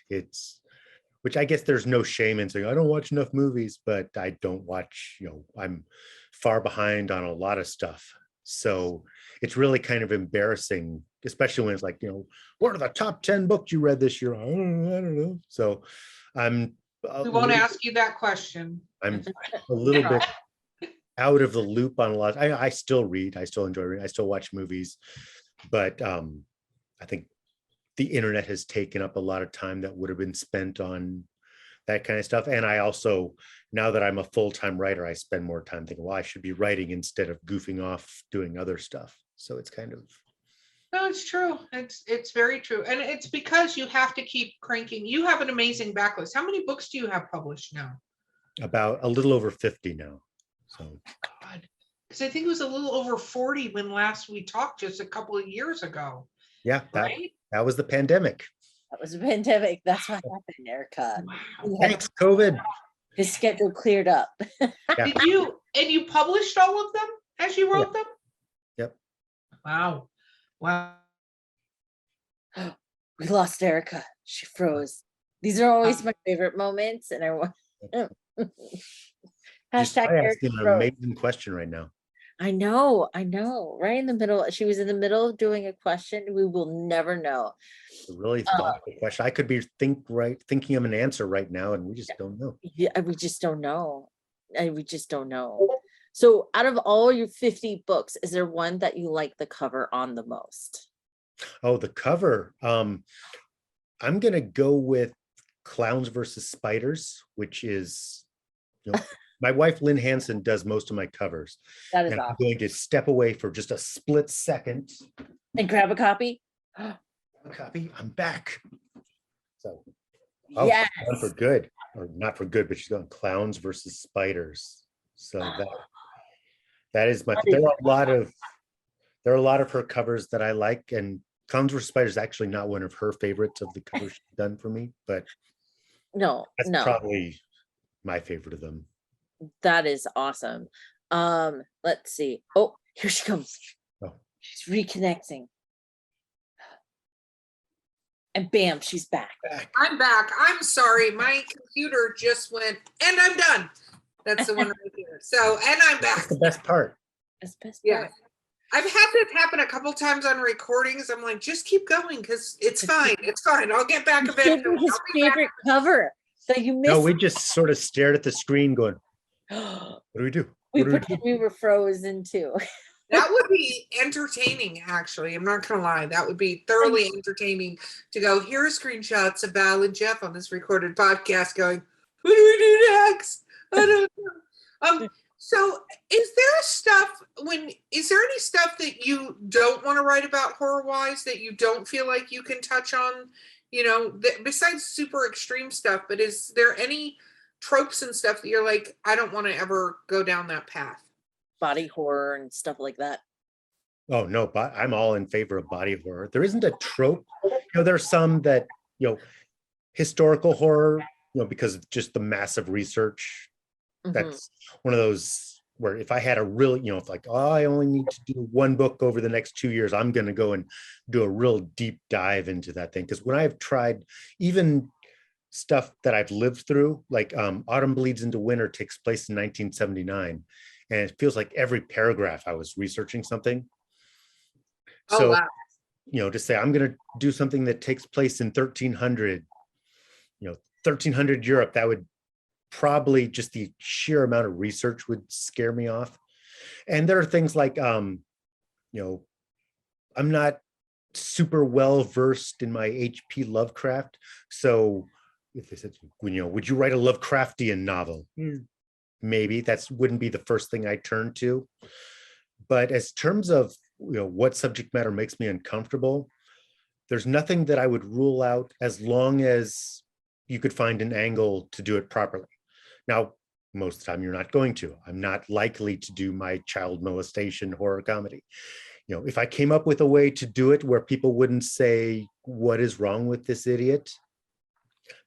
Which I guess there's no shame in saying, I don't watch enough movies, but I don't watch, I'm far behind on a lot of stuff. So it's really kind of embarrassing, especially when it's like, what are the top 10 books you read this year? I don't know. So we won't ask you that question. I'm a little bit out of the loop on a lot. I still read. I still enjoy reading. I still watch movies. But I think the internet has taken up a lot of time that would have been spent on that kind of stuff. And I also, now that I'm a full-time writer, I spend more time thinking, well, I should be writing instead of goofing off doing other stuff. So it's kind of. No, it's true. It's very true. And it's because you have to keep cranking. You have an amazing backlist. How many books do you have published now? About a little over 50 now. So. God, because I think it was a little over 40 when last we talked just a couple of years ago. Yeah, right? That was the pandemic. That was a pandemic. That's what happened, Erica. Wow. Thanks, COVID. His schedule cleared up. Yeah. Did you published all of them as you wrote them? Yep. Wow. We lost Erica. She froze. These are always my favorite moments, and I want hashtag Erica an amazing question right now. I know. Right in the middle. She was in the middle of doing a question. We will never know. It's a really thoughtful question. I could be thinking of an answer right now, and we just don't know. Yeah, we just don't know. So out of all your 50 books, is there one that you like the cover on the most? Oh, the cover. I'm gonna go with Clowns versus Spiders, which is my wife Lynn Hansen does most of my covers. That is and awesome. I'm going to step away for just a split second and grab a copy. I'm back. So yes, for good, or not for good, but she's going Clowns versus Spiders. So that is my. There are a lot of her covers that I like, and Clowns versus Spiders is actually not one of her favorites of the covers she's done for me, but that's probably my favorite of them. That is awesome. Let's see. Oh, here she comes. Oh. She's reconnecting. And bam, she's back. I'm back. I'm sorry. My computer just went, and I'm done. That's the one right here. So, and I'm back. That's the best part. That's best Yeah. part. I've had this happen a couple times on recordings. I'm like, just keep going because it's fine. It's fine. I'll get back You showed eventually. me his I'll be back. favorite cover. So you missed. No, we just sort of stared at the screen going, what do we do? we What do we do? pretend we were frozen too. That would be entertaining, actually. I'm not going to lie. That would be thoroughly entertaining to go, here are screenshots of Val and Jeff on this recorded podcast going, what do we do next? I don't know. So is there any stuff that you don't want to write about horror-wise that you don't feel like you can touch on, besides super extreme stuff, but is there any tropes and stuff that you're like, I don't want to ever go down that path? Body horror and stuff like that. Oh no, but I'm all in favor of body horror. There isn't a trope. There's some that, historical horror, because of just the massive research. That's one of those where if I had a really, if like, I only need to do one book over the next 2 years, I'm going to go and do a real deep dive into that thing. Because when I've tried even stuff that I've lived through, like Autumn Bleeds into Winter takes place in 1979. And it feels like every paragraph I was researching something. So, wow. To say I'm going to do something that takes place in 1300, 1300 Europe, that would probably just the sheer amount of research would scare me off. And there are things like, I'm not super well versed in my H.P. Lovecraft. So if they said, would you write a Lovecraftian novel? Maybe that wouldn't be the first thing I turn to. But as terms of what subject matter makes me uncomfortable, there's nothing that I would rule out as long as you could find an angle to do it properly. Now, most of the time you're not going to. I'm not likely to do my child molestation horror comedy. If I came up with a way to do it where people wouldn't say, what is wrong with this idiot?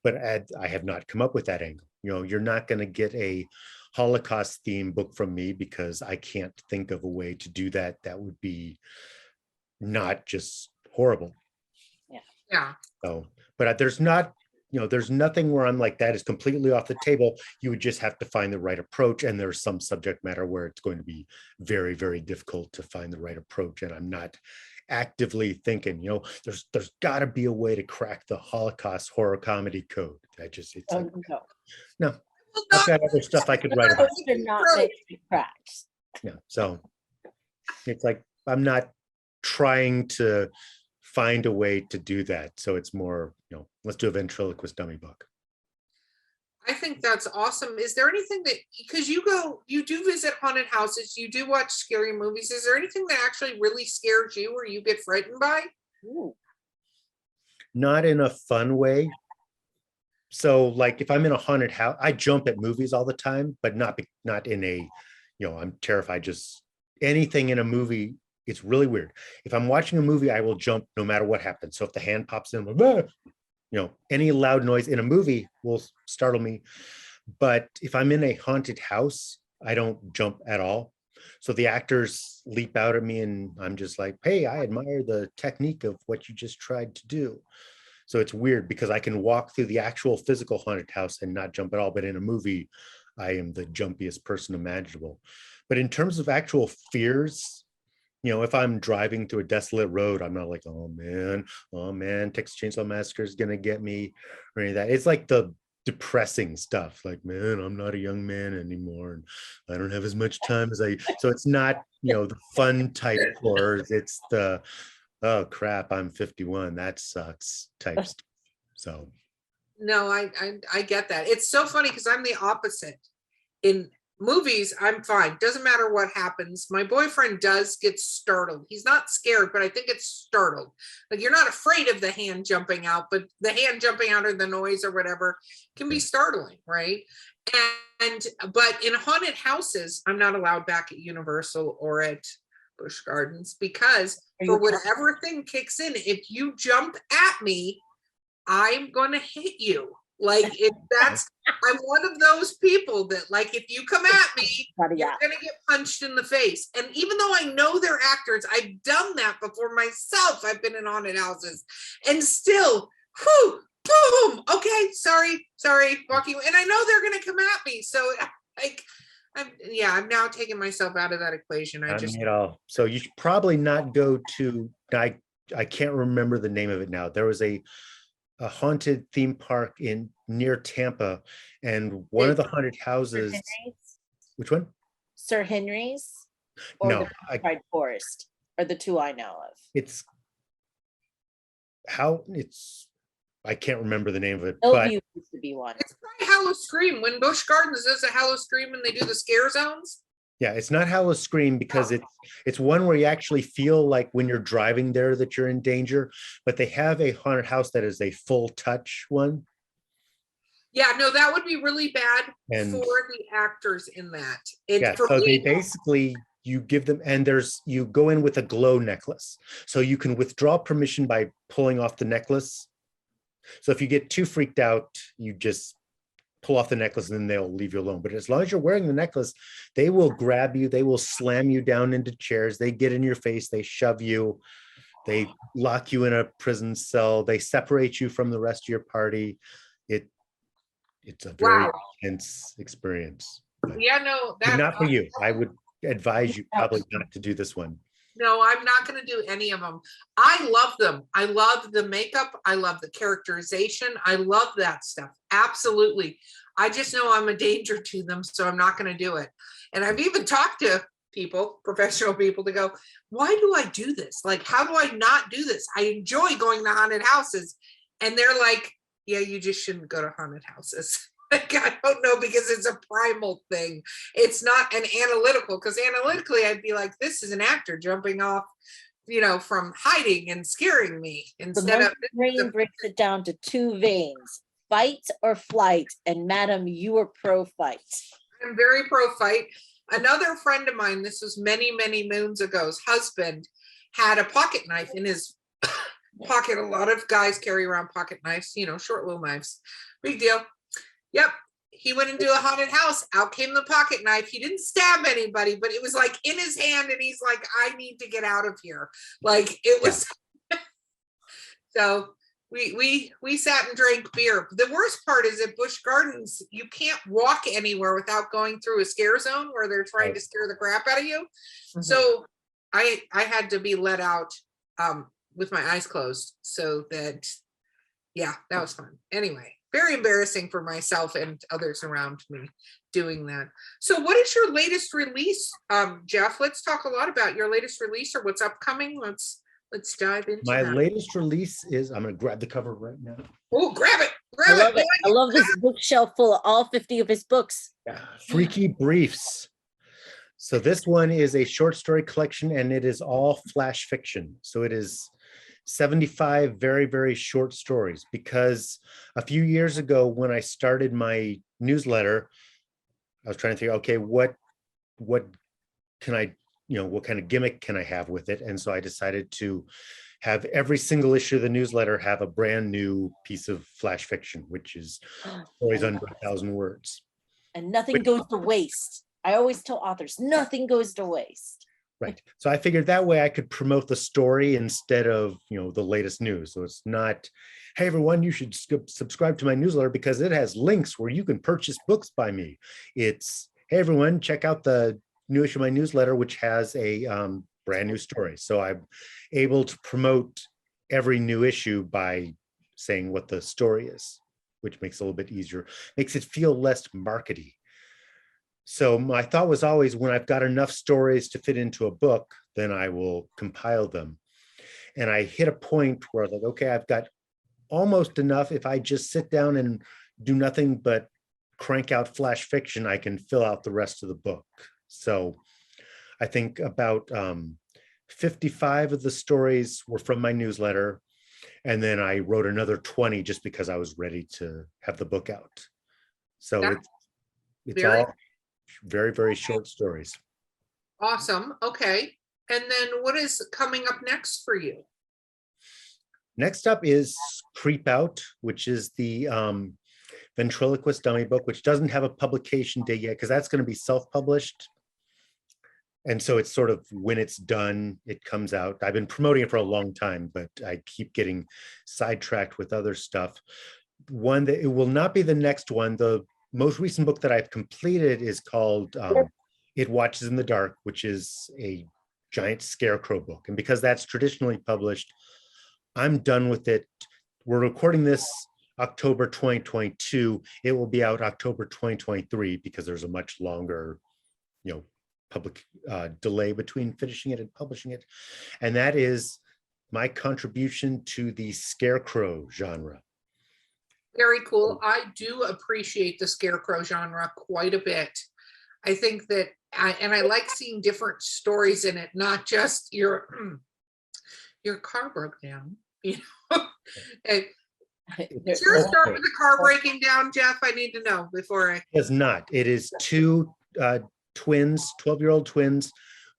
But I have not come up with that angle. You're not going to get a Holocaust theme book from me because I can't think of a way to do that. That would be not just horrible. Yeah. So, but there's nothing where I'm like, that is completely off the table. You would just have to find the right approach. And there's some subject matter where it's going to be very, very difficult to find the right approach. And I'm not actively thinking, there's got to be a way to crack the Holocaust horror comedy code. No. I've got other stuff I could write about. Yeah. So it's like, I'm not trying to find a way to do that. So it's more, let's do a ventriloquist dummy book. I think that's awesome. Is there anything that, because you do visit haunted houses, you do watch scary movies. Is there anything that actually really scares you or you get frightened by? Ooh. Not in a fun way. So like if I'm in a haunted house, I jump at movies all the time, but not in a, I'm terrified. Just anything in a movie, it's really weird. If I'm watching a movie, I will jump no matter what happens. So if the hand pops in, like, any loud noise in a movie will startle me. But if I'm in a haunted house, I don't jump at all. So the actors leap out at me and I'm just like, hey, I admire the technique of what you just tried to do. So it's weird because I can walk through the actual physical haunted house and not jump at all. But in a movie, I am the jumpiest person imaginable. But in terms of actual fears, if I'm driving through a desolate road, I'm not like, oh man, Texas Chainsaw Massacre is going to get me or any of that. It's like the depressing stuff. Like, man, I'm not a young man anymore. And I don't have as much time as so it's not, the fun type horrors. It's the, oh crap, I'm 51. That sucks type stuff. So. No, I get that. It's so funny because I'm the opposite. In movies, I'm fine. Doesn't matter what happens. My boyfriend does get startled. He's not scared, but I think it's startled. Like you're not afraid of the hand jumping out, but the hand jumping out or the noise or whatever can be startling, right? But in haunted houses, I'm not allowed back at Universal or at Busch Gardens because for whatever thing kicks in, if you jump at me, I'm going to hit you. Like I'm one of those people that like, if you come at me, you're going to get punched in the face. And even though I know they're actors, I've done that before myself. I've been in haunted houses and still Whew, boom. Okay, sorry, walking. And I know they're gonna come at me. So like I'm now taking myself out of that equation. I Not just me at all. So you should probably not go to, I can't remember the name of it now. There was a haunted theme park in near Tampa, and one of the haunted Sir houses, Henry's, which one? Sir Henry's, or No, the Pride Forest are the two I know of. it's I can't remember the name of it, but Bellevue used to be one. it's probably Hallow Scream when Busch Gardens does a Hallow Scream and they do the scare zones. yeah, it's not Hallow Scream because it's one where you actually feel like when you're driving there that you're in danger, but they have a haunted house that is a full touch one. Yeah, no, that would be really bad And- for the actors in that. It's Yeah, for so they me. basically, you give them, and you go in with a glow necklace. So you can withdraw permission by pulling off the necklace. So if you get too freaked out, you just pull off the necklace and then they'll leave you alone. But as long as you're wearing the necklace, they will grab you, they will slam you down into chairs, they get in your face, they shove you, they lock you in a prison cell, they separate you from the rest of your party. It's a very Wow. intense experience. Yeah, no, But not for you. I would advise you probably not to do this one. No, I'm not going to do any of them. I love them. I love the makeup. I love the characterization. I love that stuff. Absolutely. I just know I'm a danger to them, so I'm not going to do it. And I've even talked to people, professional people, to go, why do I do this? Like, how do I not do this? I enjoy going to haunted houses. And they're like, yeah, you just shouldn't go to haunted houses. Like, I don't know, because it's a primal thing. It's not an analytical, because analytically I'd be like, this is an actor jumping off, from hiding and scaring me The instead of brain breaks it down to two veins: fight or flight. And madam, you are pro fight. I'm very pro fight. Another friend of mine, this was many, many moons ago's husband, had a pocket knife in his pocket. A lot of guys carry around pocket knives, short little knives. Big deal. Yep. He went into a haunted house. Out came the pocket knife. He didn't stab anybody, but it was like in his hand, and he's like, I need to get out of here. Like, it was. So we sat and drank beer. The worst part is at Busch Gardens, you can't walk anywhere without going through a scare zone where they're trying to scare the crap out of you. Mhm. So I had to be let out with my eyes closed, so that, yeah, that was fun. Anyway, very embarrassing for myself and others around me doing that. So what is your latest release, Jeff? Let's talk a lot about your latest release or what's upcoming. Let's dive into My that. latest release is, I'm going to grab the cover right now. Oh, grab it. I love it. I love this bookshelf full of all 50 of his books. Freaky Briefs. So this one is a short story collection, and it is all flash fiction. So it is 75 very, very short stories, because a few years ago when I started my newsletter, I was trying to think, okay, what can I, what kind of gimmick can I have with it? And so I decided to have every single issue of the newsletter have a brand new piece of flash fiction, which is stories under 1,000 words. And nothing goes to waste. I always tell authors, nothing goes to waste. Right. So I figured that way I could promote the story instead of, the latest news. So it's not, hey, everyone, you should subscribe to my newsletter because it has links where you can purchase books by me. It's, hey, everyone, check out the new issue of my newsletter, which has a brand new story. So I'm able to promote every new issue by saying what the story is, which makes it a little bit easier, makes it feel less markety. So my thought was always, when I've got enough stories to fit into a book, then I will compile them. And I hit a point where I was like, okay, I've got almost enough. If I just sit down and do nothing but crank out flash fiction, I can fill out the rest of the book. So I think about 55 of the stories were from my newsletter. And then I wrote another 20 just because I was ready to have the book out. So it's all very, very short stories. Awesome. Okay. And then what is coming up next for you? Next up is Creep Out, which is the ventriloquist dummy book, which doesn't have a publication date yet because that's going to be self-published. And so it's sort of when it's done, it comes out. I've been promoting it for a long time, but I keep getting sidetracked with other stuff. One that it will not be the next one. The most recent book that I've completed is called It Watches in the Dark, which is a giant scarecrow book. And because that's traditionally published, I'm done with it. We're recording this October 2022. It will be out October 2023 because there's a much longer, public delay between finishing it and publishing it. And that is my contribution to the scarecrow genre. Very cool. I do appreciate the scarecrow genre quite a bit. I think that, I like seeing different stories in it, not just your car broke down. Is your story with the car breaking down, Jeff? I need to know before I. It is not. It is two twins, 12-year-old twins,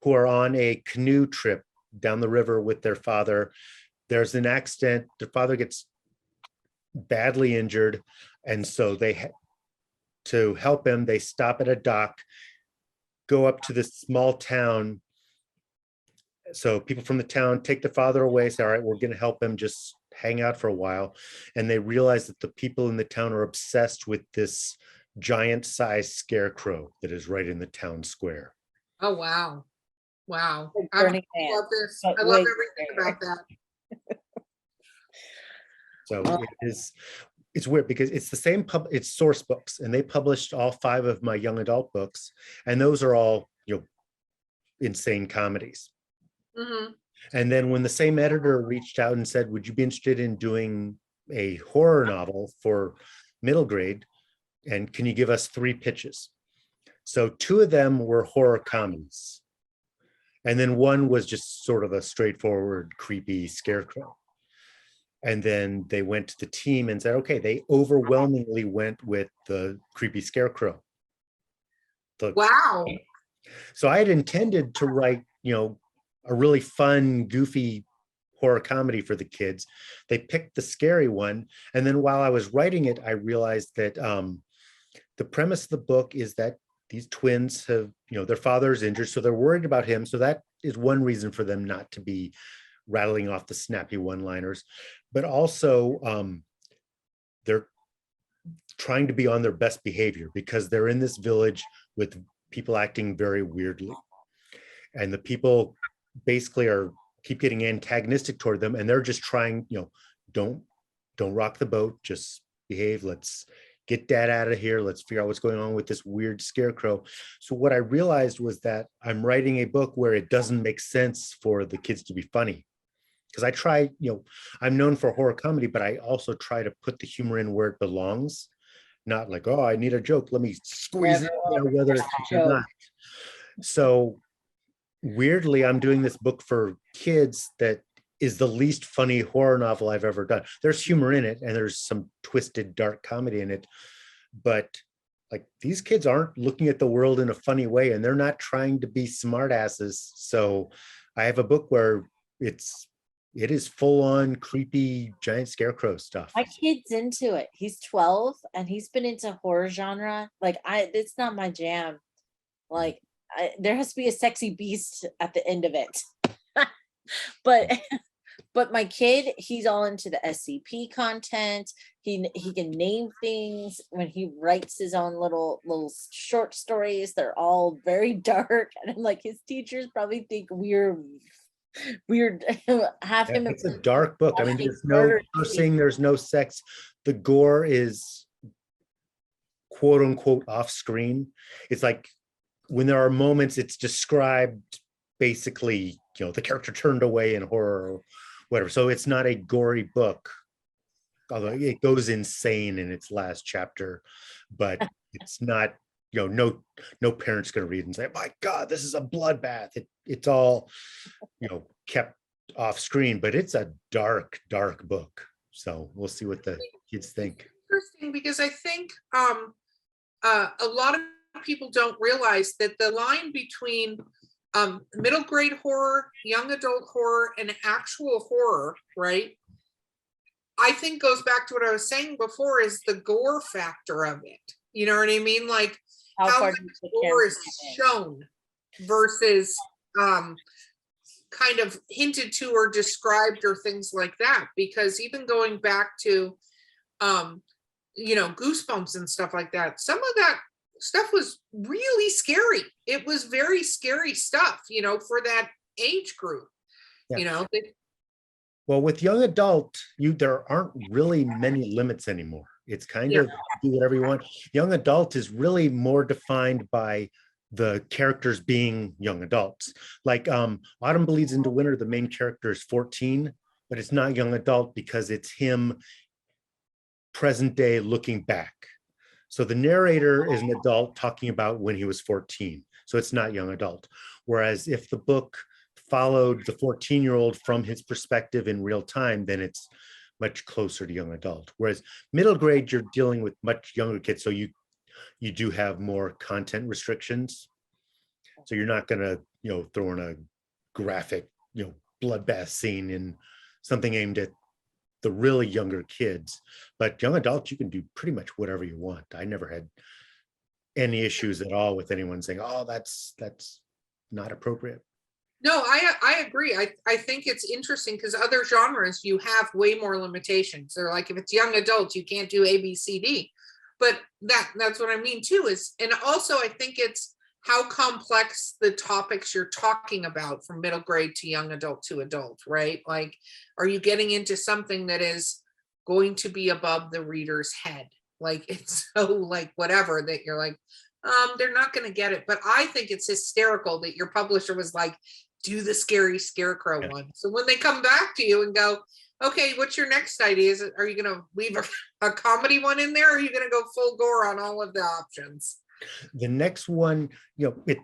who are on a canoe trip down the river with their father. There's an accident. Their father gets badly injured, and so to help him, they stop at a dock, go up to this small town. So people from the town take the father away, say, all right, we're going to help him just hang out for a while. And they realize that the people in the town are obsessed with this giant sized scarecrow that is right in the town square. Oh, wow. Wow. I Burning love Man, this. but I love way everything about that. So it's weird because it's the same it's Source Books, and they published all 5 of my young adult books, and those are all insane comedies. Mhm. And then when the same editor reached out and said, would you be interested in doing a horror novel for middle grade, and can you give us 3 pitches? So 2 of them were horror comedies, and then one was just sort of a straightforward creepy scarecrow. And then they went to the team and said, okay, they overwhelmingly went with the creepy scarecrow. Wow. So I had intended to write, a really fun, goofy horror comedy for the kids. They picked the scary one. And then while I was writing it, I realized that the premise of the book is that these twins have, their father's injured, so they're worried about him. So that is one reason for them not to be rattling off the snappy one-liners, but also they're trying to be on their best behavior because they're in this village with people acting very weirdly, and the people basically keep getting antagonistic toward them, and they're just trying, don't rock the boat, just behave. Let's get dad out of here. Let's figure out what's going on with this weird scarecrow. So what I realized was that I'm writing a book where it doesn't make sense for the kids to be funny. Because I try, I'm known for horror comedy, but I also try to put the humor in where it belongs. Not like, oh, I need a joke, let me squeeze it there, whether it's or not. So weirdly, I'm doing this book for kids that is the least funny horror novel I've ever done. There's humor in it, and there's some twisted, dark comedy in it. But like, these kids aren't looking at the world in a funny way, and they're not trying to be smartasses. So I have a book where it is full-on creepy giant scarecrow stuff. My kid's into it. He's 12 and he's been into horror genre. Like, it's not my jam. Like, there has to be a sexy beast at the end of it. but my kid, he's all into the SCP content. He can name things when he writes his own little short stories. They're all very dark, and I'm like, his teachers probably think weird have him. It's a dark book. I mean, there's no sex. The gore is quote unquote off screen. It's like when there are moments, it's described basically, the character turned away in horror or whatever. So it's not a gory book, although it goes insane in its last chapter, but it's not, no parent's going to read and say, my God, this is a bloodbath. It's all, kept off screen, but it's a dark book. So we'll see what the kids think. Interesting, because I think a lot of people don't realize that the line between middle grade horror, young adult horror, and actual horror, right, I think goes back to what I was saying before, is the gore factor of it. You know what I mean? Like how much gore is shown versus kind of hinted to or described or things like that. Because even going back to Goosebumps and stuff like that, some of that stuff was really scary. It was very scary stuff, for that age group. Yeah. Well, with young adult, there aren't really many limits anymore. It's kind of do whatever you want. Young adult is really more defined by the characters being young adults. Like Autumn Bleeds into Winter, the main character is 14, but it's not young adult because it's him present day looking back. So the narrator is an adult talking about when he was 14. So it's not young adult. Whereas if the book followed the 14-year-old from his perspective in real time, then it's much closer to young adult. Whereas middle grade, you're dealing with much younger kids. So you do have more content restrictions. So you're not going to, throw in a graphic, bloodbath scene in something aimed at the really younger kids. But young adults, you can do pretty much whatever you want. I never had any issues at all with anyone saying, oh, that's not appropriate. No, I agree. I think it's interesting because other genres, you have way more limitations. They're like, if it's young adults, you can't do A, B, C, D. But that's what I mean too, and also I think it's how complex the topics you're talking about from middle grade to young adult to adult, right? Like, are you getting into something that is going to be above the reader's head? Like, it's so like whatever that you're like, they're not going to get it. But I think it's hysterical that your publisher was like, do the scary scarecrow one. So when they come back to you and go, okay, what's your next idea? Are you going to leave a comedy one in there? Or are you going to go full gore on all of the options? The next one, it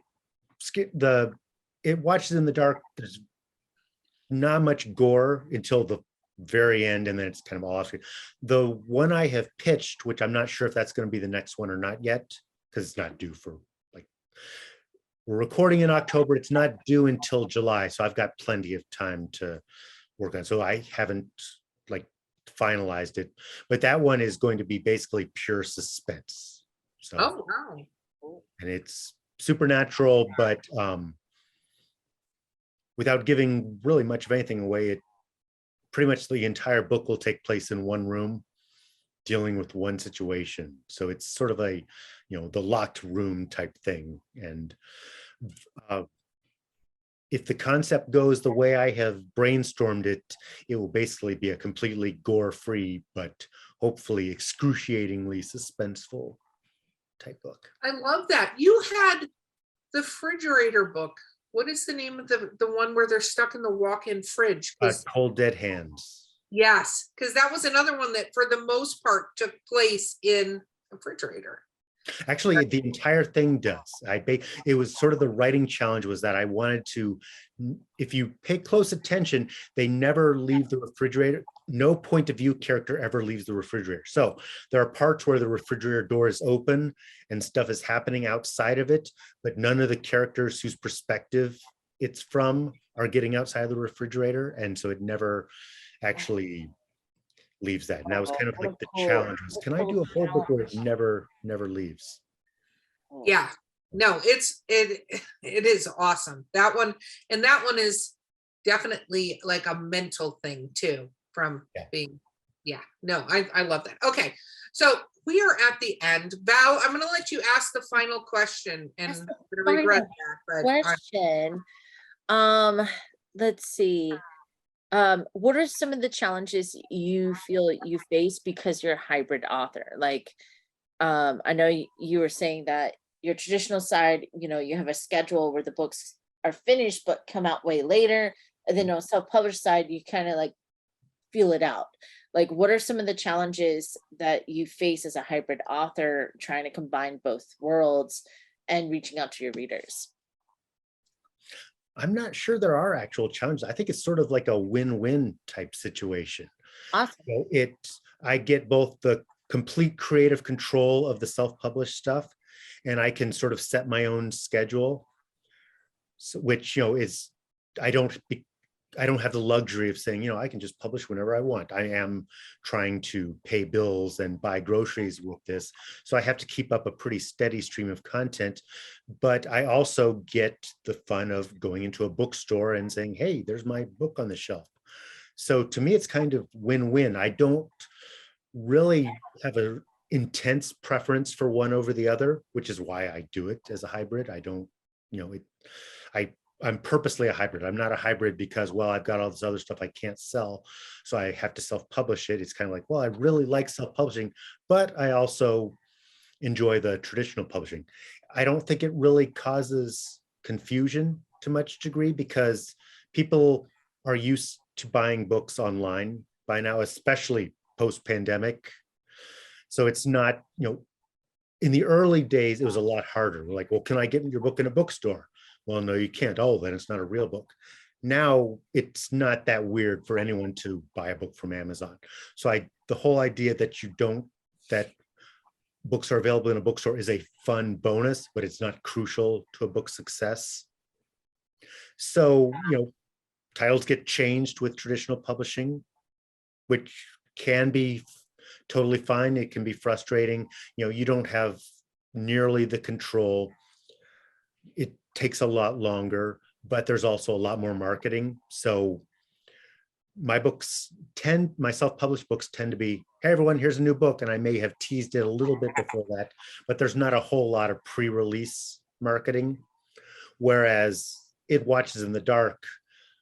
Watches in the Dark. There's not much gore until the very end, and then it's kind of all off. The one I have pitched, which I'm not sure if that's going to be the next one or not yet, because it's not due for we're recording in October. It's not due until July, so I've got plenty of time to work on. So I haven't finalized it, but that one is going to be basically pure suspense. So, oh wow! And it's supernatural, but without giving really much of anything away, it pretty much the entire book will take place in one room, dealing with one situation. So it's sort of a the locked room type thing. And if the concept goes the way I have brainstormed it, it will basically be a completely gore-free, but hopefully excruciatingly suspenseful type book. I love that. You had the refrigerator book. What is the name of the one where they're stuck in the walk-in fridge? Cold Dead Hands. Yes, because that was another one that for the most part took place in a refrigerator. Actually, the entire thing does. It was sort of the writing challenge was that I wanted to, if you pay close attention, they never leave the refrigerator. No point of view character ever leaves the refrigerator. So there are parts where the refrigerator door is open and stuff is happening outside of it, but none of the characters whose perspective it's from are getting outside of the refrigerator. And so it never actually leaves that. And that was kind of like the challenge was, can I do a whole book where it never leaves? Yeah, no, it is awesome. That one is definitely like a mental thing too from being, no, I love that. Okay, so we are at the end. Val, I'm going to let you ask the final question, and I'm going to regret that. Question. Let's see. What are some of the challenges you feel you face because you're a hybrid author? Like, I know you were saying that your traditional side, you have a schedule where the books are finished but come out way later, and then on self-published side, you kind of like feel it out. Like, what are some of the challenges that you face as a hybrid author trying to combine both worlds and reaching out to your readers? I'm not sure there are actual challenges. I think it's sort of like a win-win type situation. Awesome. So I get both the complete creative control of the self-published stuff, and I can sort of set my own schedule, which is I don't I don't have the luxury of saying, I can just publish whenever I want. I am trying to pay bills and buy groceries with this. So I have to keep up a pretty steady stream of content. But I also get the fun of going into a bookstore and saying, hey, there's my book on the shelf. So to me, it's kind of win-win. I don't really have an intense preference for one over the other, which is why I do it as a hybrid. I don't, I'm purposely a hybrid. I'm not a hybrid because, well, I've got all this other stuff I can't sell, so I have to self-publish it. It's kind of like, well, I really like self-publishing, but I also enjoy the traditional publishing. I don't think it really causes confusion to much degree because people are used to buying books online by now, especially post-pandemic. So it's not, in the early days, it was a lot harder. We're like, well, can I get your book in a bookstore? Well, no, you can't. Oh, then it's not a real book. Now it's not that weird for anyone to buy a book from Amazon. So the whole idea that books are available in a bookstore is a fun bonus, but it's not crucial to a book's success. So, titles get changed with traditional publishing, which can be totally fine. It can be frustrating. You don't have nearly the control. It takes a lot longer, but there's also a lot more marketing. So my self-published books tend to be, hey, everyone, here's a new book. And I may have teased it a little bit before that, but there's not a whole lot of pre-release marketing. Whereas It Watches in the Dark,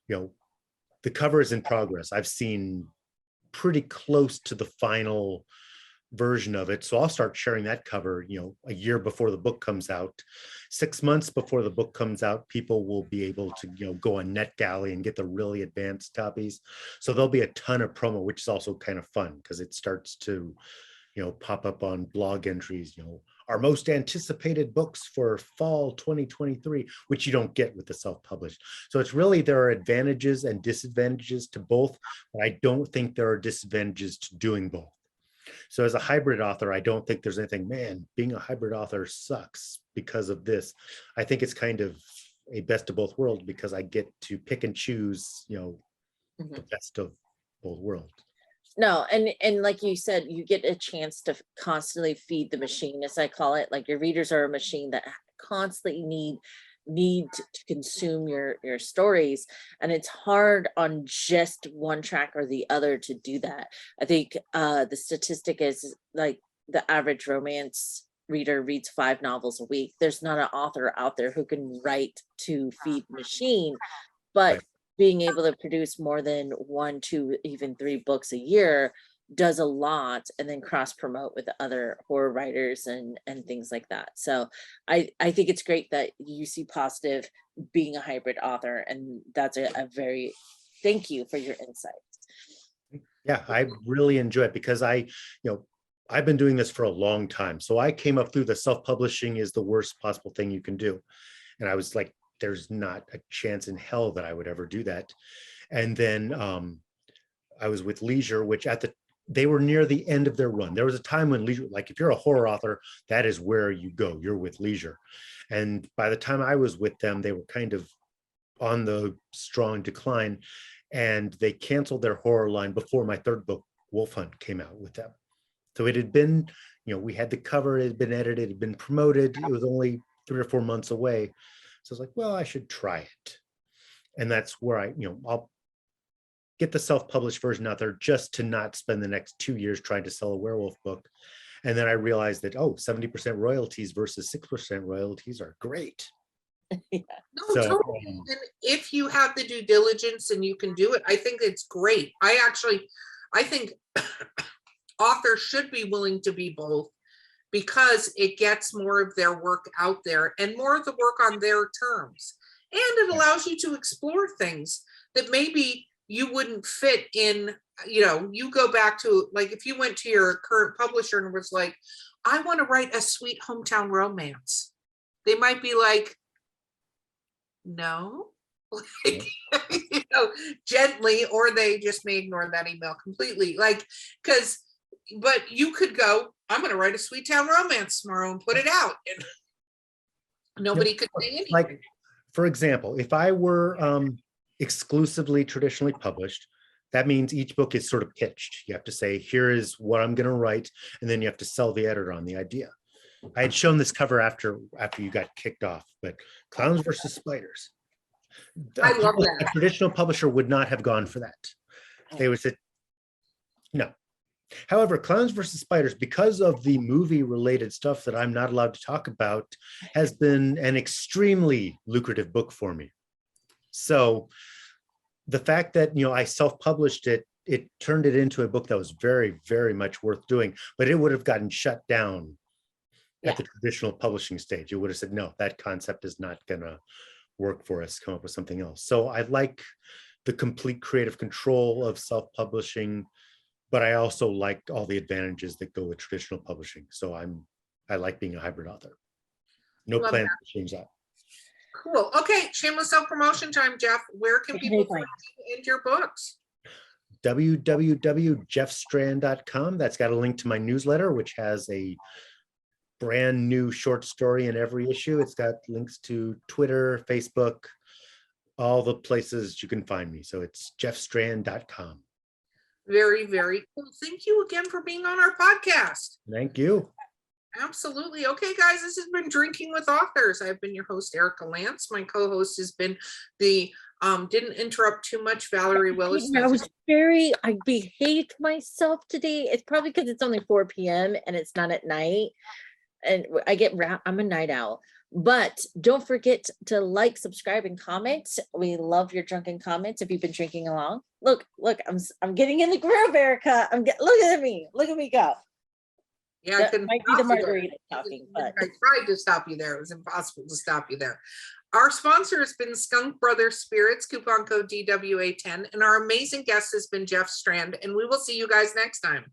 the cover is in progress. I've seen pretty close to the final version of it. So I'll start sharing that cover, a year before the book comes out. 6 months before the book comes out, people will be able to, go on NetGalley and get the really advanced copies. So there'll be a ton of promo, which is also kind of fun because it starts to, pop up on blog entries, our most anticipated books for fall 2023, which you don't get with the self-published. So it's really, there are advantages and disadvantages to both, but I don't think there are disadvantages to doing both. So as a hybrid author, I don't think there's anything, man, being a hybrid author sucks because of this. I think it's kind of a best of both worlds because I get to pick and choose, the best of both worlds. No, and like you said, you get a chance to constantly feed the machine, as I call it. Like your readers are a machine that constantly need to consume your stories, and it's hard on just one track or the other to do that. I think the statistic is like the average romance reader reads 5 novels a week. There's not an author out there who can write to feed the machine, but being able to produce more than 1, 2, even 3 books a year does a lot, and then cross promote with other horror writers and things like that. So I think it's great that you see positive being a hybrid author, and that's a very, thank you for your insights. Yeah, I really enjoy it because I've been doing this for a long time. So I came up through the self-publishing is the worst possible thing you can do. And I was like, there's not a chance in hell that I would ever do that. And then I was with Leisure, which they were near the end of their run. There was a time when Leisure, like if you're a horror author, that is where you go. You're with Leisure. And by the time I was with them, they were kind of on the strong decline, and they canceled their horror line before my 3rd book, Wolf Hunt, came out with them. So it had been, we had the cover, it had been edited, it had been promoted. It was only 3 or 4 months away. So I was like, well, I should try it. And that's where I'll get the self-published version out there just to not spend the next 2 years trying to sell a werewolf book. And then I realized that, 70% royalties versus 6% royalties are great. Yeah. No, totally. And if you have the due diligence and you can do it, I think it's great. I think authors should be willing to be both, because it gets more of their work out there and more of the work on their terms. And it allows you to explore things that maybe you wouldn't fit in, you go back to, like, if you went to your current publisher and was like, I want to write a sweet hometown romance, they might be like, no, like, gently, or they just may ignore that email completely. But you could go, I'm going to write a sweet town romance tomorrow and put it out. And nobody could say anything. Like, for example, if I were exclusively traditionally published. That means each book is sort of pitched. You have to say, here is what I'm going to write, and then you have to sell the editor on the idea. I had shown this cover after you got kicked off, but Clowns versus Spiders. I love that. A traditional publisher would not have gone for that. They would say, no. However, Clowns versus Spiders, because of the movie-related stuff that I'm not allowed to talk about, has been an extremely lucrative book for me. So the fact that, I self-published it, it turned it into a book that was very, very much worth doing, but it would have gotten shut down at the traditional publishing stage. It would have said, no, that concept is not going to work for us, come up with something else. So I like the complete creative control of self-publishing, but I also like all the advantages that go with traditional publishing. So I like being a hybrid author. No Love plan that. to change that. Cool. Okay, shameless self-promotion time, Jeff. Where can people find you and your books? www.jeffstrand.com. That's got a link to my newsletter, which has a brand new short story in every issue. It's got links to Twitter, Facebook, all the places you can find me. So it's jeffstrand.com. Very, very cool. Thank you again for being on our podcast. Thank you. Absolutely. Okay, guys, this has been Drinking with Authors. I've been your host, Erica Lance. My co-host has been the didn't interrupt too much, Valerie Willis. I behaved myself today. It's probably because it's only 4 p.m. and it's not at night. And I'm a night owl. But don't forget to like, subscribe, and comment. We love your drunken comments if you've been drinking along. Look, I'm getting in the groove, Erica. Look at me go. Yeah, That might be the margarita talking, but I tried to stop you there. It was impossible to stop you there. Our sponsor has been Skunk Brothers Spirits, coupon code DWA10, and our amazing guest has been Jeff Strand, and we will see you guys next time.